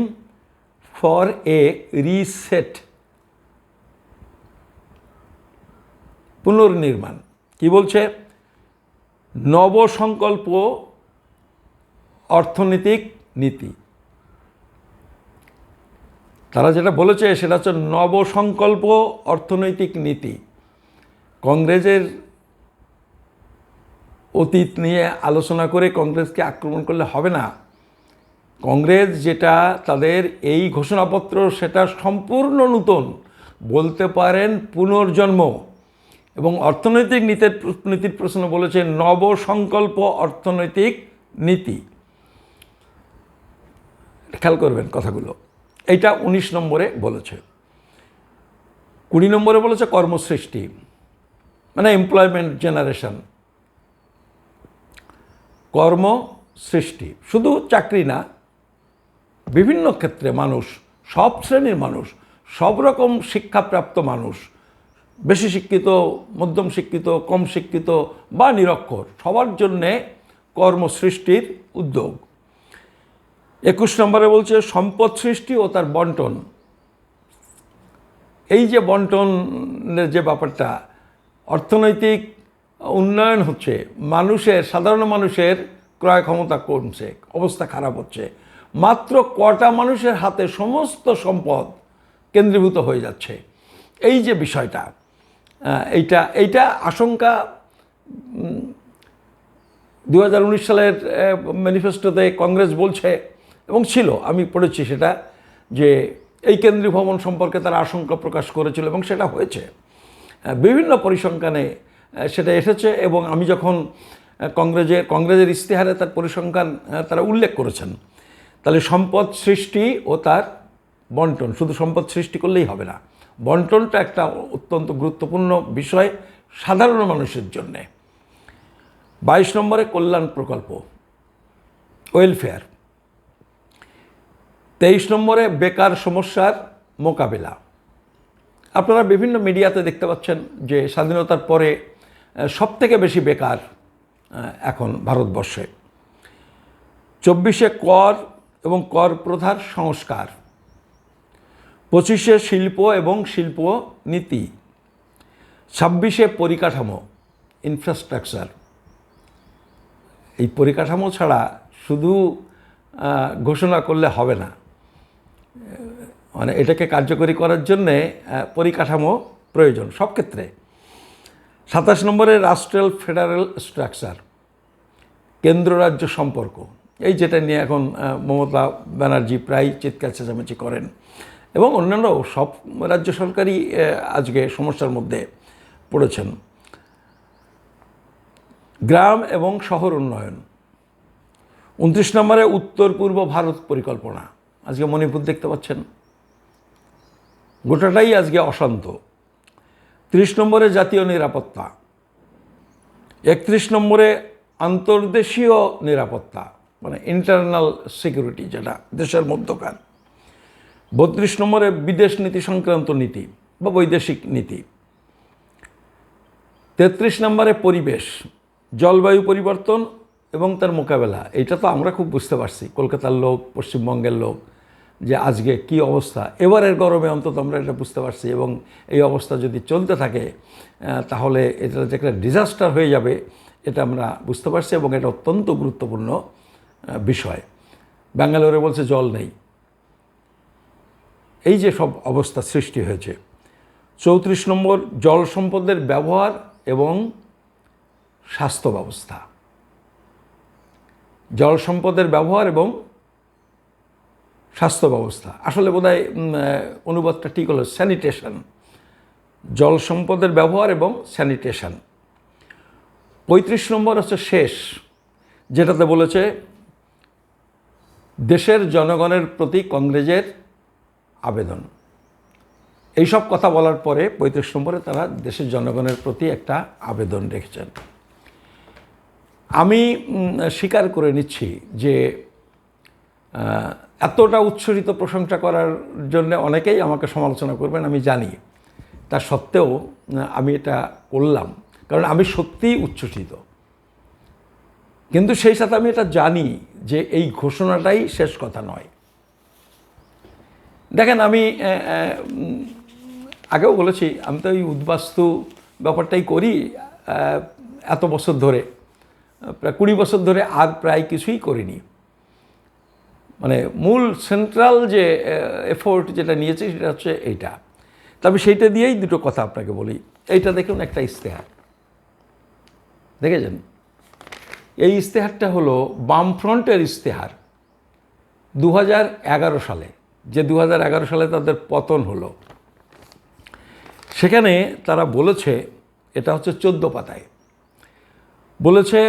ফর এ রিসেট, পুনর্নির্মাণ। কি বলছে? নবসংকল্প অর্থনৈতিক নীতি। তারা যেটা বলেছে সেটা হচ্ছে নবসংকল্প অর্থনৈতিক নীতি। কংগ্রেসের অতীত নিয়ে আলোচনা করে কংগ্রেসকে আক্রমণ করলে হবে না। কংগ্রেস যেটা তাদের এই ঘোষণাপত্র, সেটা সম্পূর্ণ নতুন, বলতে পারেন পুনর্জন্ম। এবং অর্থনৈতিক নীতির প্রশ্ন বলেছে নবসংকল্প অর্থনৈতিক নীতি। খেয়াল করবেন কথাগুলো। এইটা 19 নম্বরে বলেছে। 20 নম্বরে বলেছে কর্মসৃষ্টি, মানে এমপ্লয়মেন্ট জেনারেশন, কর্মসৃষ্টি। শুধু চাকরি না, বিভিন্ন ক্ষেত্রে মানুষ, সব শ্রেণীর মানুষ, সব রকম শিক্ষাপ্রাপ্ত মানুষ, বেশি শিক্ষিত, মধ্যম শিক্ষিত, কম শিক্ষিত বা নিরক্ষর, সবার জন্যে কর্মসৃষ্টির উদ্যোগ। 21 নম্বরে বলছে সম্পদ সৃষ্টি ও তার বন্টন। এই যে বন্টনের যে ব্যাপারটা, অর্থনৈতিক উন্নয়ন হচ্ছে, মানুষের, সাধারণ মানুষের ক্রয় ক্ষমতা কমছে, অবস্থা খারাপ হচ্ছে, মাত্র কটা মানুষের হাতে সমস্ত সম্পদ কেন্দ্রীভূত হয়ে যাচ্ছে। এই যে বিষয়টা, এইটা আশঙ্কা 2019 সালের ম্যানিফেস্টোতে কংগ্রেস বলছে, এবং ছিল, আমি পড়েছি সেটা, যে এই কেন্দ্রীভবন সম্পর্কে তারা আশঙ্কা প্রকাশ করেছিল এবং সেটা হয়েছে। বিভিন্ন পরিসংখ্যানে সেটা এসেছে, এবং আমি যখন কংগ্রেসের ইশতেহারে তার পরিসংখ্যান তারা উল্লেখ করেছেন। তাহলে সম্পদ সৃষ্টি ও তার বন্টন, শুধু সম্পদ সৃষ্টি করলেই হবে না, বন্টনটা একটা অত্যন্ত গুরুত্বপূর্ণ বিষয় সাধারণ মানুষের জন্যে। 22 নম্বরে কল্যাণ প্রকল্প, ওয়েলফেয়ার। 23 নম্বরে বেকার সমস্যার মোকাবিলা। আপনারা বিভিন্ন মিডিয়াতে দেখতে পাচ্ছেন যে স্বাধীনতার পরে সবথেকে বেশি বেকার এখন ভারতবর্ষে। 24-এ কর এবং কর প্রথার সংস্কার। 25-এ শিল্প এবং শিল্প নীতি। 26-এ পরিকাঠামো, ইনফ্রাস্ট্রাকচার। এই পরিকাঠামো ছাড়া শুধু ঘোষণা করলে হবে না, মানে এটাকে কার্যকরী করার জন্যে পরিকাঠামো প্রয়োজন সব ক্ষেত্রে। 27 নম্বরে রাষ্ট্রাল ফেডারেল স্ট্রাকচার, কেন্দ্র রাজ্য সম্পর্ক, এই যেটা নিয়ে এখন মমতা ব্যানার্জি প্রায় চিৎকার চেঁচামেচি করেন, এবং অন্যান্য সব রাজ্য সরকারই আজকে সমস্যার মধ্যে পড়েছেন। গ্রাম এবং শহর উন্নয়ন। 29 নম্বরে উত্তর পূর্ব ভারত পরিকল্পনা। আজকে মণিপুর দেখতে পাচ্ছেন, গোটাটাই আজকে অশান্ত। 30 নম্বরে জাতীয় নিরাপত্তা। 31 নম্বরে আন্তর্দেশীয় নিরাপত্তা, মানে ইন্টারনাল সিকিউরিটি, যেটা দেশের মধ্যকার। 32 নম্বরে বিদেশ নীতি সংক্রান্ত নীতি বা বৈদেশিক নীতি। 33 নম্বরে পরিবেশ, জলবায়ু পরিবর্তন এবং তার মোকাবেলা। এইটা তো আমরা খুব বুঝতে পারছি, কলকাতার লোক, পশ্চিমবঙ্গের লোক, যে আজকে কি অবস্থা। এবারের গরমে অন্তত আমরা এটা বুঝতে পারছি, এবং এই অবস্থা যদি চলতে থাকে তাহলে এটা যে একটা ডিজাস্টার হয়ে যাবে, এটা আমরা বুঝতে পারছি, এবং এটা অত্যন্ত গুরুত্বপূর্ণ বিষয়। ব্যাঙ্গালোরে বলছে জল নেই। এই যে সব অবস্থা সৃষ্টি হয়েছে। 34 নম্বর জল সম্পদের ব্যবহার এবং স্বাস্থ্য ব্যবস্থা। জল সম্পদের ব্যবহার এবং স্বাস্থ্য ব্যবস্থা, আসলে বোধহয় অনুবাদটা ঠিক হলো স্যানিটেশন, জল সম্পদের ব্যবহার এবং স্যানিটেশন। 35 নম্বর হচ্ছে শেষ, যেটাতে বলেছে দেশের জনগণের প্রতি কংগ্রেসের আবেদন। এইসব কথা বলার পরে 35 নম্বরে তারা দেশের জনগণের প্রতি একটা আবেদন রেখেছেন। আমি স্বীকার করে নিচ্ছি যে এতটা উচ্ছ্বসিত প্রশংসা করার জন্য অনেকেই আমাকে সমালোচনা করবেন, আমি জানি। তা সত্ত্বেও আমি এটা করলাম কারণ আমি সত্যিই উচ্ছ্বসিত। কিন্তু সেই সাথে আমি এটা জানি যে এই ঘোষণাটাই শেষ কথা নয়। দেখেন, আমি আগেও বলেছি, আমি তো এই উদ্বাস্তু ব্যাপারটাই করি এত বছর ধরে, প্রায় 20 বছর ধরে, আর প্রায় কিছুই করিনি। মানে মূল সেন্ট্রাল যে এফোর্ট যেটা নিয়েছি সেটা হচ্ছে এইটা। তবে সেইটা দিয়েই দুটো কথা আপনাকে বলি। এইটা দেখুন, একটা ইশতেহার দেখেছেন? এই ইশতেহারটা হলো বামফ্রন্টের ইশতেহার 2011 সালে, যে 2011 সালে তাদের পতন হলো। সেখানে তারা বলেছে, এটা হচ্ছে 14 পাতায় বলেছে,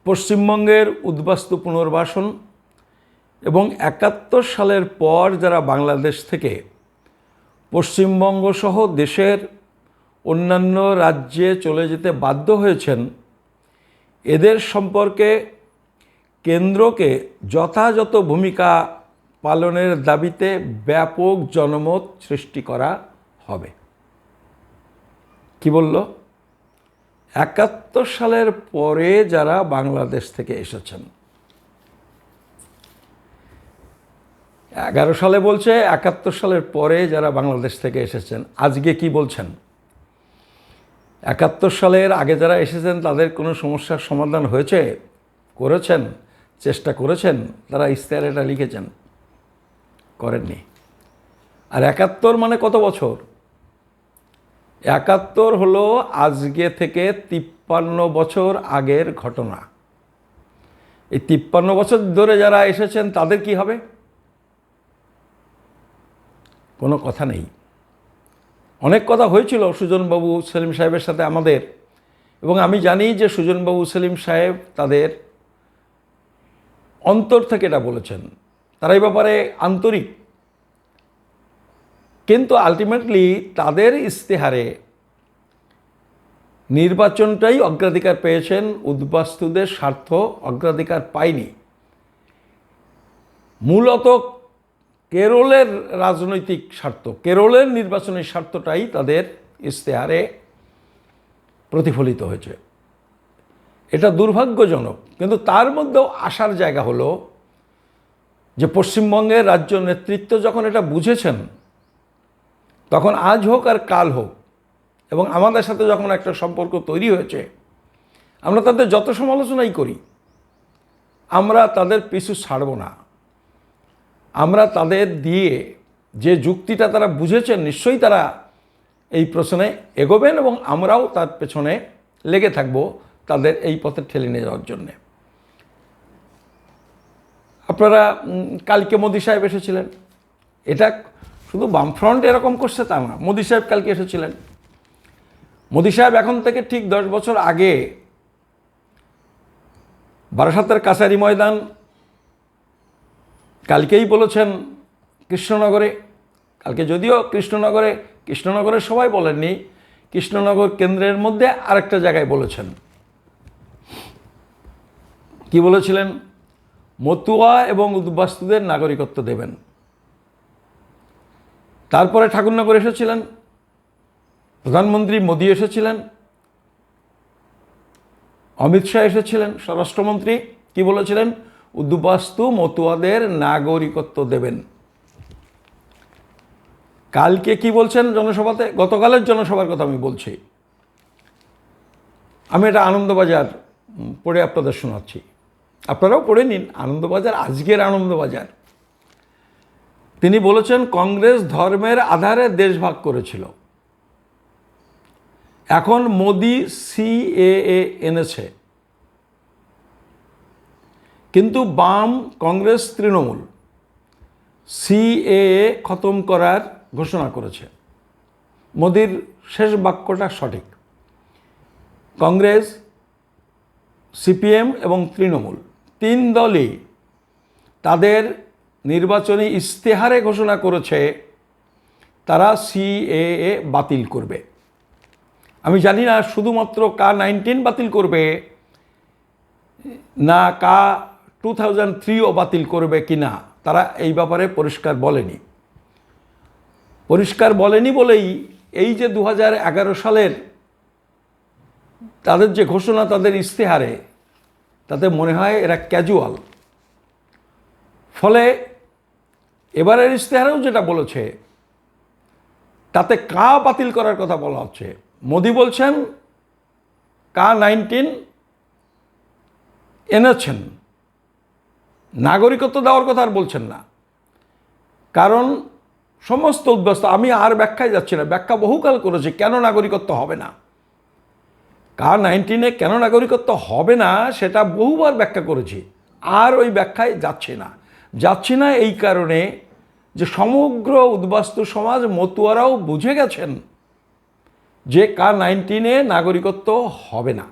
পশ্চিমবঙ্গের উদ্বাস্তু পুনর্বাসন এবং 71 সালের পর যারা বাংলাদেশ থেকে পশ্চিমবঙ্গ সহ দেশের অন্যান্য রাজ্যে চলে যেতে বাধ্য হয়েছেন, এদের সম্পর্কে কেন্দ্রকে যথাযথ ভূমিকা পালনের দাবিতে ব্যাপক জনমত সৃষ্টি করা হবে। কি বলল? 71 সালের পরে যারা বাংলাদেশ থেকে এসেছেন, 11 সালে বলছে 71 সালের পরে যারা বাংলাদেশ থেকে এসেছেন। আজকে কি বলছেন? 71 সালের আগে যারা এসেছেন তাদের কোনো সমস্যার সমাধান হয়েছে? করেছেন? চেষ্টা করেছেন? তারা ইশতেহারে এটা লিখেছেন? করেননি। আর 71 মানে কত বছর? 71 হলো আজকে থেকে 53 বছর আগের ঘটনা। এই 53 বছর ধরে যারা এসেছেন তাদের কি হবে? কোনো কথা নেই। অনেক কথা হয়েছিল সুজনবাবু সেলিম সাহেবের সাথে আমাদের, এবং আমি জানি যে সুজনবাবু সেলিম সাহেব তাদের অন্তর থেকে এটা বলেছেন, তারা এই ব্যাপারে আন্তরিক। কিন্তু আলটিমেটলি তাদের ইশতেহারে নির্বাচনটাই অগ্রাধিকার পেয়েছেন, উদ্বাস্তুদের স্বার্থ অগ্রাধিকার পায়নি। মূলত কেরলের রাজনৈতিক স্বার্থ, কেরলের নির্বাচনের স্বার্থটাই তাদের ইশতেহারে প্রতিফলিত হয়েছে। এটা দুর্ভাগ্যজনক, কিন্তু তার মধ্যেও আসার জায়গা হলো যে পশ্চিমবঙ্গের রাজ্য নেতৃত্ব যখন এটা বুঝেছেন, তখন আজ হোক আর কাল হোক, এবং আমাদের সাথে যখন একটা সম্পর্ক তৈরি হয়েছে, আমরা তাদের যত সমালোচনাই করি, আমরা তাদের পিছু ছাড়ব না। আমরা তাদের দিয়ে যে যুক্তিটা তারা বুঝেছেন, নিশ্চয়ই তারা এই প্রশ্নে এগোবেন, এবং আমরাও তার পেছনে লেগে থাকব তাদের এই পথে ঠেলে নিয়ে যাওয়ার জন্যে। আপনারা কালকে মোদি সাহেব এসেছিলেন। এটা শুধু বামফ্রন্ট এরকম করছে তা না, মোদি সাহেব কালকে এসেছিলেন। মোদি সাহেব এখন থেকে ঠিক 10 বছর আগে বারাসাতের কাছারি ময়দান, কালকেই বলেছেন কৃষ্ণনগরে, কালকে যদিও কৃষ্ণনগরের সবাই বলেননি, কৃষ্ণনগর কেন্দ্রের মধ্যে আরেকটা জায়গায় বলেছেন। কি বলেছিলেন? মতুয়া এবং উদ্বাস্তুদের নাগরিকত্ব দেবেন। তারপরে ঠাকুরনগর এসেছিলেন, প্রধানমন্ত্রী মোদি এসেছিলেন, অমিত শাহ এসেছিলেন, স্বরাষ্ট্রমন্ত্রী। কি বলেছিলেন? উদ্বাস্তু মতুয়াদের নাগরিকত্ব দেবেন। কালকে কি বলছেন জনসভাতে? গতকালের জনসভার কথা আমি বলছি। আমি এটা আনন্দবাজার পড়ে আপনাদের শোনাচ্ছি, আপনারাও পড়ে নিন। আনন্দবাজার, আজকের আনন্দবাজার। তিনি বলেছেন, কংগ্রেস ধর্মের আধারে দেশ ভাগ করেছিল, এখন মোদি সিএএ এনেছে, কিন্তু বাম, কংগ্রেস, তৃণমূল সিএএ খতম করার ঘোষণা করেছে। মোদির শেষ বাক্যটা সঠিক। কংগ্রেস, সিপিএম এবং তৃণমূল তিন দলই তাদের নির্বাচনী ইশতেহারে ঘোষণা করেছে তারা সিএএ বাতিল করবে। আমি জানি না শুধুমাত্র K-19 বাতিল করবে না K-2003ও বাতিল করবে কি না, তারা এই ব্যাপারে পরিষ্কার বলেনি। পরিষ্কার বলেনি বলেই এই যে 2011 সালের তাদের যে ঘোষণা তাদের ইশতেহারে, তাতে মনে হয় এরা ক্যাজুয়াল। ফলে এবারের ইশতেহারেও যেটা বলেছে তাতে বাতিল করার কথা বলা হচ্ছে। মোদি বলছেন K-19 এনেছেন, নাগরিকত্ব দেওয়ার কথা আর বলছেন না। কারণ সমস্ত উদ্বাস্তু, আমি আর ব্যাখ্যায় যাচ্ছি না, ব্যাখ্যা বহুকাল করেছি কেন নাগরিকত্ব হবে না। K-19 কেন নাগরিকত্ব হবে না সেটা বহুবার ব্যাখ্যা করেছি, আর ওই ব্যাখ্যায় যাচ্ছি না এই কারণে যে সমগ্র উদ্বাস্তু সমাজ, মতুয়ারাও বুঝে গেছেন যে K-19 নাগরিকত্ব হবে না।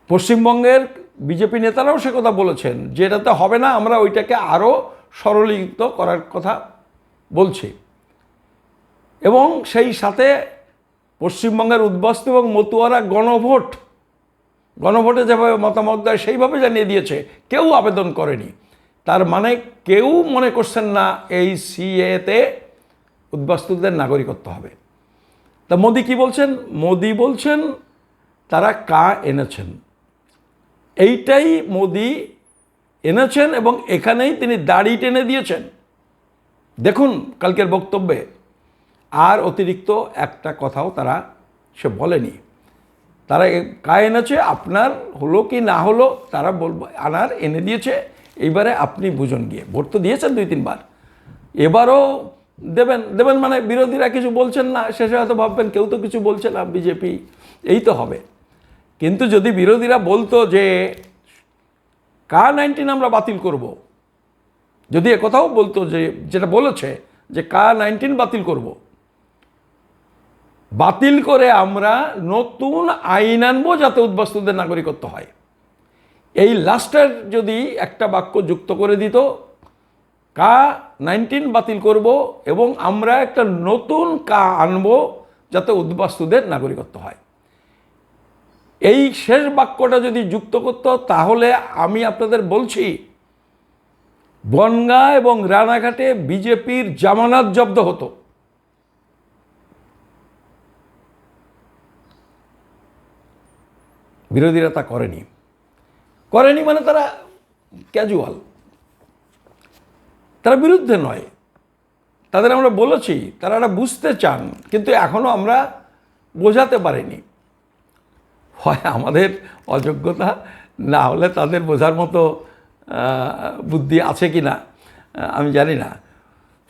পশ্চিমবঙ্গের বিজেপি নেতারাও সে কথা বলেছেন যে এটাতে হবে না, আমরা ওইটাকে আরও সরলীকৃত করার কথা বলছি। এবং সেই সাথে পশ্চিমবঙ্গের উদ্বাস্তু এবং মতুয়ারা গণভোটে যেভাবে মতামত দেয় সেইভাবে জানিয়ে দিয়েছে, কেউ আবেদন করেনি। তার মানে কেউ মনে করছেন না এই সিএতে উদ্বাস্তুদের নাগরিকত্ব হবে। তা মোদি কি বলছেন? মোদি বলছেন তারা এনেছেন। এইটাই মোদি এনেছেন এবং এখানেই তিনি দাড়ি টেনে দিয়েছেন। দেখুন কালকের বক্তব্যে আর অতিরিক্ত একটা কথাও সে বলেনি। তারা এনেছে, আপনার হলো কি না হলো তারা এনে দিয়েছে, এইবারে আপনি বুঝুন গিয়ে। ভোট তো দিয়েছেন 2-3 বার, এবারও দেবেন মানে বিরোধীরা কিছু বলছেন না, শেষে হয়তো ভাববেন কেউ তো কিছু বলছে না, বিজেপি এই তো হবে। কিন্তু যদি বিরোধীরা বলতো যে K-19 আমরা বাতিল করব, যদি একথাও বলতো যে যেটা বলেছে যে K-19 বাতিল করে আমরা নতুন আইন আনবো যাতে উদ্বাস্তুদের নাগরিকত্ব হয়, এই লাস্টের যদি একটা বাক্য যুক্ত করে দিত, K-19 বাতিল করব এবং আমরা একটা নতুন আনবো যাতে উদ্বাস্তুদের নাগরিকত্ব হয়, এই শেষ বাক্যটা যদি যুক্ত করত, তাহলে আমি আপনাদের বলছি বনগাঁ এবং রানাঘাটে বিজেপির জামানত জব্দ হতো। বিরোধীরা তা করেনি মানে তারা ক্যাজুয়াল, তারা বিরুদ্ধে নয়। তাদের আমরা বলেছি, তারা এটা বুঝতে চান, কিন্তু এখনও আমরা বোঝাতে পারিনি। হয় আমাদের অযোগ্যতা, না হলে তাদের বোঝার মতো বুদ্ধি আছে কি না আমি জানি না।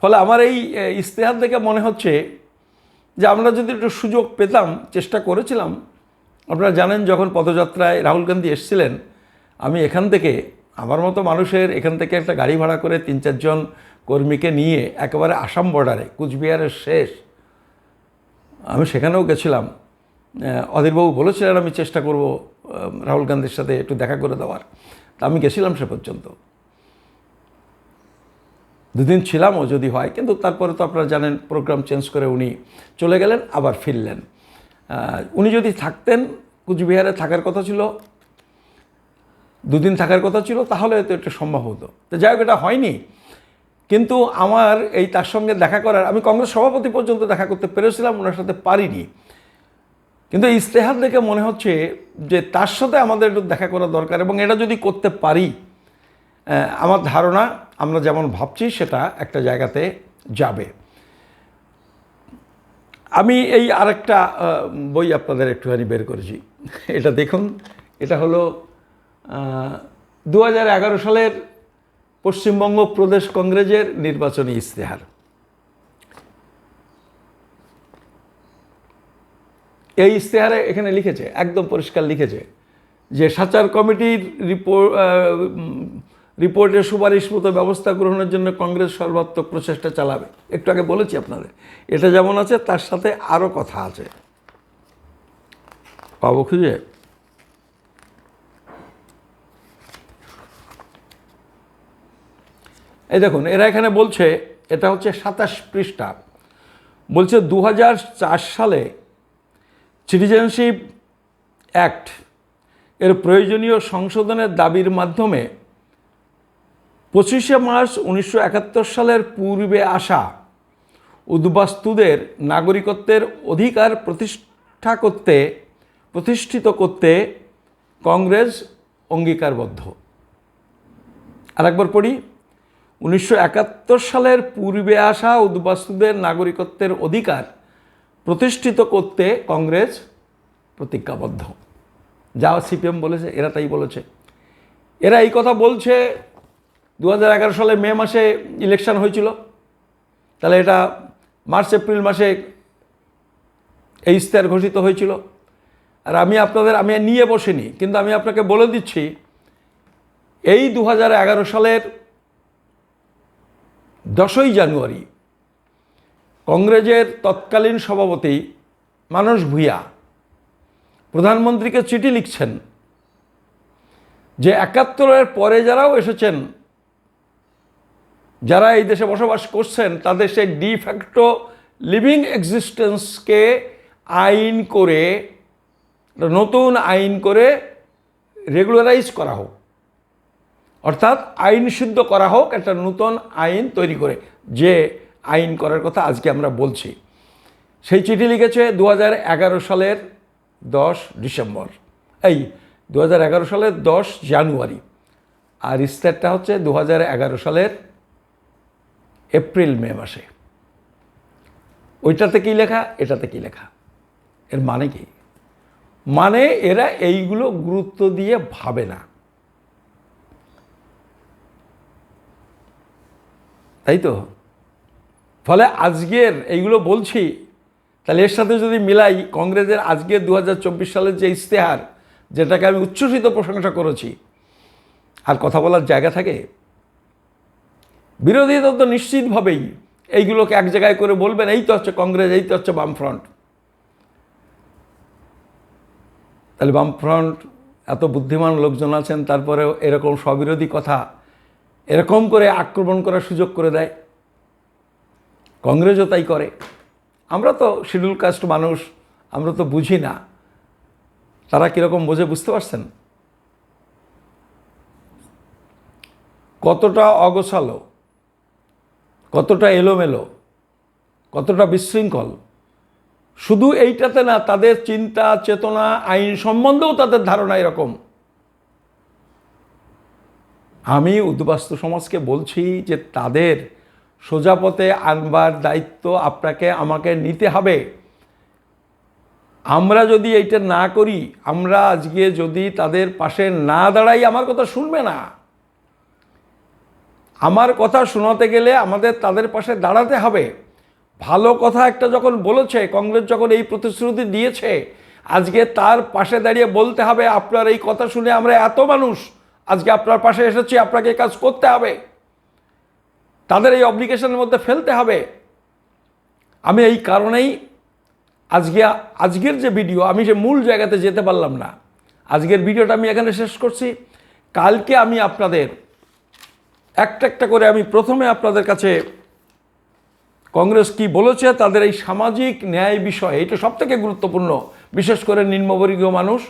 ফলে আমার এই ইশতেহার দেখে মনে হচ্ছে যে আমরা যদি একটু সুযোগ পেতাম, চেষ্টা করেছিলাম। আপনারা জানেন যখন পদযাত্রায় রাহুল গান্ধী এসেছিলেন, আমি এখান থেকে, আমার মতো মানুষের এখান থেকে একটা গাড়ি ভাড়া করে 3-4 জন কর্মীকে নিয়ে একেবারে আসাম বর্ডারে, কুচবিহারের শেষ, আমি সেখানেও গেছিলাম। অধীরবাবু বলেছিলেন আমি চেষ্টা করব রাহুল গান্ধীর সাথে একটু দেখা করে দেওয়ার, তা আমি গেছিলাম সে পর্যন্ত। 2 দিন ছিলামও যদি হয়, কিন্তু তারপরে তো আপনারা জানেন প্রোগ্রাম চেঞ্জ করে উনি চলে গেলেন, আবার ফিরলেন। উনি যদি থাকতেন, কুচবিহারে থাকার কথা ছিল, 2 দিন থাকার কথা ছিল, তাহলে তো এটা সম্ভব হতো। তো যাই হোক, এটা হয়নি। কিন্তু আমার তার সঙ্গে দেখা করার, আমি কংগ্রেস সভাপতি পর্যন্ত দেখা করতে পেরেছিলাম, ওনার সাথে পারিনি। কিন্তু ইশতেহার দেখে মনে হচ্ছে যে তার সাথে আমাদের একটু দেখা করা দরকার, এবং এটা যদি করতে পারি, আমার ধারণা আমরা যেমন ভাবছি সেটা একটা জায়গাতে যাবে। আমি আরেকটা বই আপনাদের একটুখানি বের করেছি, এটা দেখুন। এটা হলো 2011 সালের পশ্চিমবঙ্গ প্রদেশ কংগ্রেসের নির্বাচনী ইশতেহার। এই ইশতেহারে এখানে লিখেছে, একদম পরিষ্কার লিখেছে যে সাচার কমিটির রিপোর্টের সুপারিশ মতো ব্যবস্থা গ্রহণের জন্য কংগ্রেস সর্বাত্মক প্রচেষ্টা চালাবে। একটু আগে বলেছি আপনাদের, এটা যেমন আছে তার সাথে আরও কথা আছে, পাবো খুঁজে। এই দেখুন, এরা এখানে বলছে, এটা হচ্ছে 27 পৃষ্ঠা, বলছে 2004 সালে সিটিজেনশিপ অ্যাক্ট এর প্রয়োজনীয় সংশোধনের দাবির মাধ্যমে 25শে মার্চ 1971 সালের পূর্বে আসা উদ্বাস্তুদের নাগরিকত্বের অধিকার প্রতিষ্ঠিত করতে কংগ্রেস অঙ্গীকারবদ্ধ। আরেকবার পড়ি, 1971 সালের পূর্বে আসা উদ্বাস্তুদের নাগরিকত্বের অধিকার প্রতিষ্ঠিত করতে কংগ্রেস প্রতিজ্ঞাবদ্ধ। যা সিপিএম বলেছে, এরা তাই বলেছে। এরা এই কথা বলছে 2011 সালে মে মাসে ইলেকশন হয়েছিল, তাহলে এটা মার্চ এপ্রিল মাসে এই ইশতেহার ঘোষিত হয়েছিল। আর আমি নিয়ে বসিনি, কিন্তু আমি আপনাকে বলে দিচ্ছি, এই 2011 সালের 10ই জানুয়ারি কংগ্রেসের তৎকালীন সভাপতি মানস ভূঁইয়া প্রধানমন্ত্রীকে চিঠি লিখছেন যে 71-এর পরে যারাও এসেছেন, যারা এই দেশে বসবাস করছেন, তাদের সেই ডিফ্যাক্টো লিভিং এক্সিস্টেন্সকে আইন করে, নতুন আইন করে রেগুলারাইজ করা হোক, অর্থাৎ আইন সিদ্ধ করা হোক, একটা নতুন আইন তৈরি করে, যে আইন করার কথা আজকে আমরা বলছি। সেই চিঠি লিখেছে 2011 সালের 10 ডিসেম্বর, 2011 সালের 10 জানুয়ারি, আর ইস্তারটা হচ্ছে 2011 সালের এপ্রিল মে মাসে। ওইটাতে কি লেখা, এটাতে কি লেখা, এর মানে কি? মানে এরা এইগুলো গুরুত্ব দিয়ে ভাবে না, তাই তো? ফলে আজকের এইগুলো বলছি, তাহলে এর সাথে যদি মিলাই কংগ্রেসের আজকের 2024 সালের যে ইশতেহার, যেটাকে আমি উচ্ছ্বসিত প্রশংসা করেছি, আর কথা বলার জায়গা থাকে? বিরোধী দল তো নিশ্চিতভাবেই এইগুলোকে এক জায়গায় করে বলবেন, এই তো হচ্ছে কংগ্রেস, এই তো হচ্ছে বামফ্রন্ট। তাহলে বামফ্রন্ট এত বুদ্ধিমান লোকজন আছেন, তারপরেও এরকম স্ববিরোধী কথা এরকম করে আক্রমণ করার সুযোগ করে দেয়। কংগ্রেসও তাই করে। আমরা তো শিডিউল কাস্ট মানুষ, আমরা তো বুঝি না, তারা কীরকম বোঝে বুঝতে পারছেন? কতটা অগোছালো, কতটা এলোমেলো, কতটা বিশৃঙ্খল। শুধু এইটাতে না, তাদের চিন্তা চেতনা, আইন সম্বন্ধেও তাদের ধারণা এরকম। আমি উদ্বাস্তু সমাজকে বলছি যে তাদের সোজা পথে আনবার দায়িত্ব আপনাকে আমাকে নিতে হবে। আমরা যদি এইটা না করি, আমরা আজকে যদি তাদের পাশে না দাঁড়াই, আমার কথা শুনবে না। আমার কথা শোনাতে গেলে আমাদের তাদের পাশে দাঁড়াতে হবে। ভালো কথা একটা যখন বলেছে, কংগ্রেস যখন এই প্রতিশ্রুতি দিয়েছে, আজকে তার পাশে দাঁড়িয়ে বলতে হবে, আপনার এই কথা শুনে আমরা এত মানুষ আজকে আপনার পাশে এসেছি, আপনাকে কাজ করতে হবে, তাদের এই অব্লিগেশনের মধ্যে ফেলতে হবে। আমি এই কারণেই আজকের যে ভিডিও, আমি যে মূল জায়গাতে যেতে পারলাম না, আজকের ভিডিওটা আমি এখানে শেষ করছি। কালকে আমি আপনাদের একটা করে আমি প্রথমে আপনাদের কাছে কংগ্রেস কি বলেছে তাদের এই সামাজিক ন্যায় বিষয়, এটা সবথেকে গুরুত্বপূর্ণ, বিশেষ করে নিম্নবর্গীয় মানুষ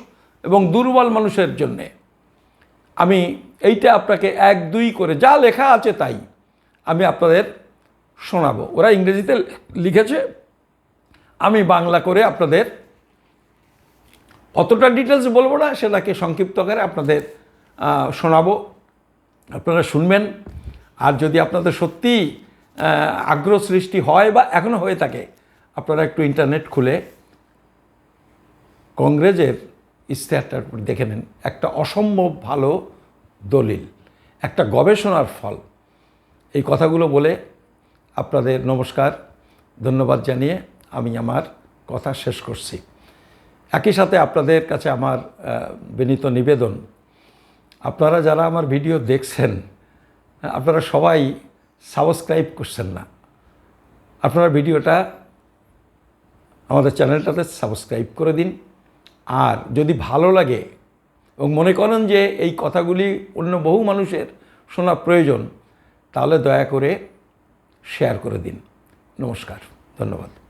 এবং দুর্বল মানুষের জন্যে। আমি এইটা আপনাকে 1-2 করে যা লেখা আছে তাই আমি আপনাদের শোনাবো। ওরা ইংরেজিতে লিখেছে, আমি বাংলা করে আপনাদের অতটা ডিটেলস বলবো না, সেটাকে সংক্ষিপ্ত আকারে আপনাদের শোনাবো, আপনারা শুনবেন। আর যদি আপনাদের সত্যি আগ্রহ সৃষ্টি হয় বা এখনও হয়ে থাকে, আপনারা একটু ইন্টারনেট খুলে কংগ্রেসের ইশতেহারটার উপর দেখে নেন। একটা অসম্ভব ভালো দলিল, একটা গবেষণার ফল। এই কথাগুলো বলে আপনাদের নমস্কার, ধন্যবাদ জানিয়ে আমি আমার কথা শেষ করছি। একই সাথে আপনাদের কাছে আমার বিনীত নিবেদন, আপনারা যারা আমার ভিডিও দেখছেন আপনারা সবাই সাবস্ক্রাইব করছেন না। আপনারা ভিডিওটা আমাদের চ্যানেলটাতে সাবস্ক্রাইব করে দিন। আর যদি ভালো লাগে এবং মনে করেন যে এই কথাগুলি অন্য বহু মানুষের শোনা প্রয়োজন, তাহলে দয়া করে শেয়ার করে দিন। নমস্কার, ধন্যবাদ।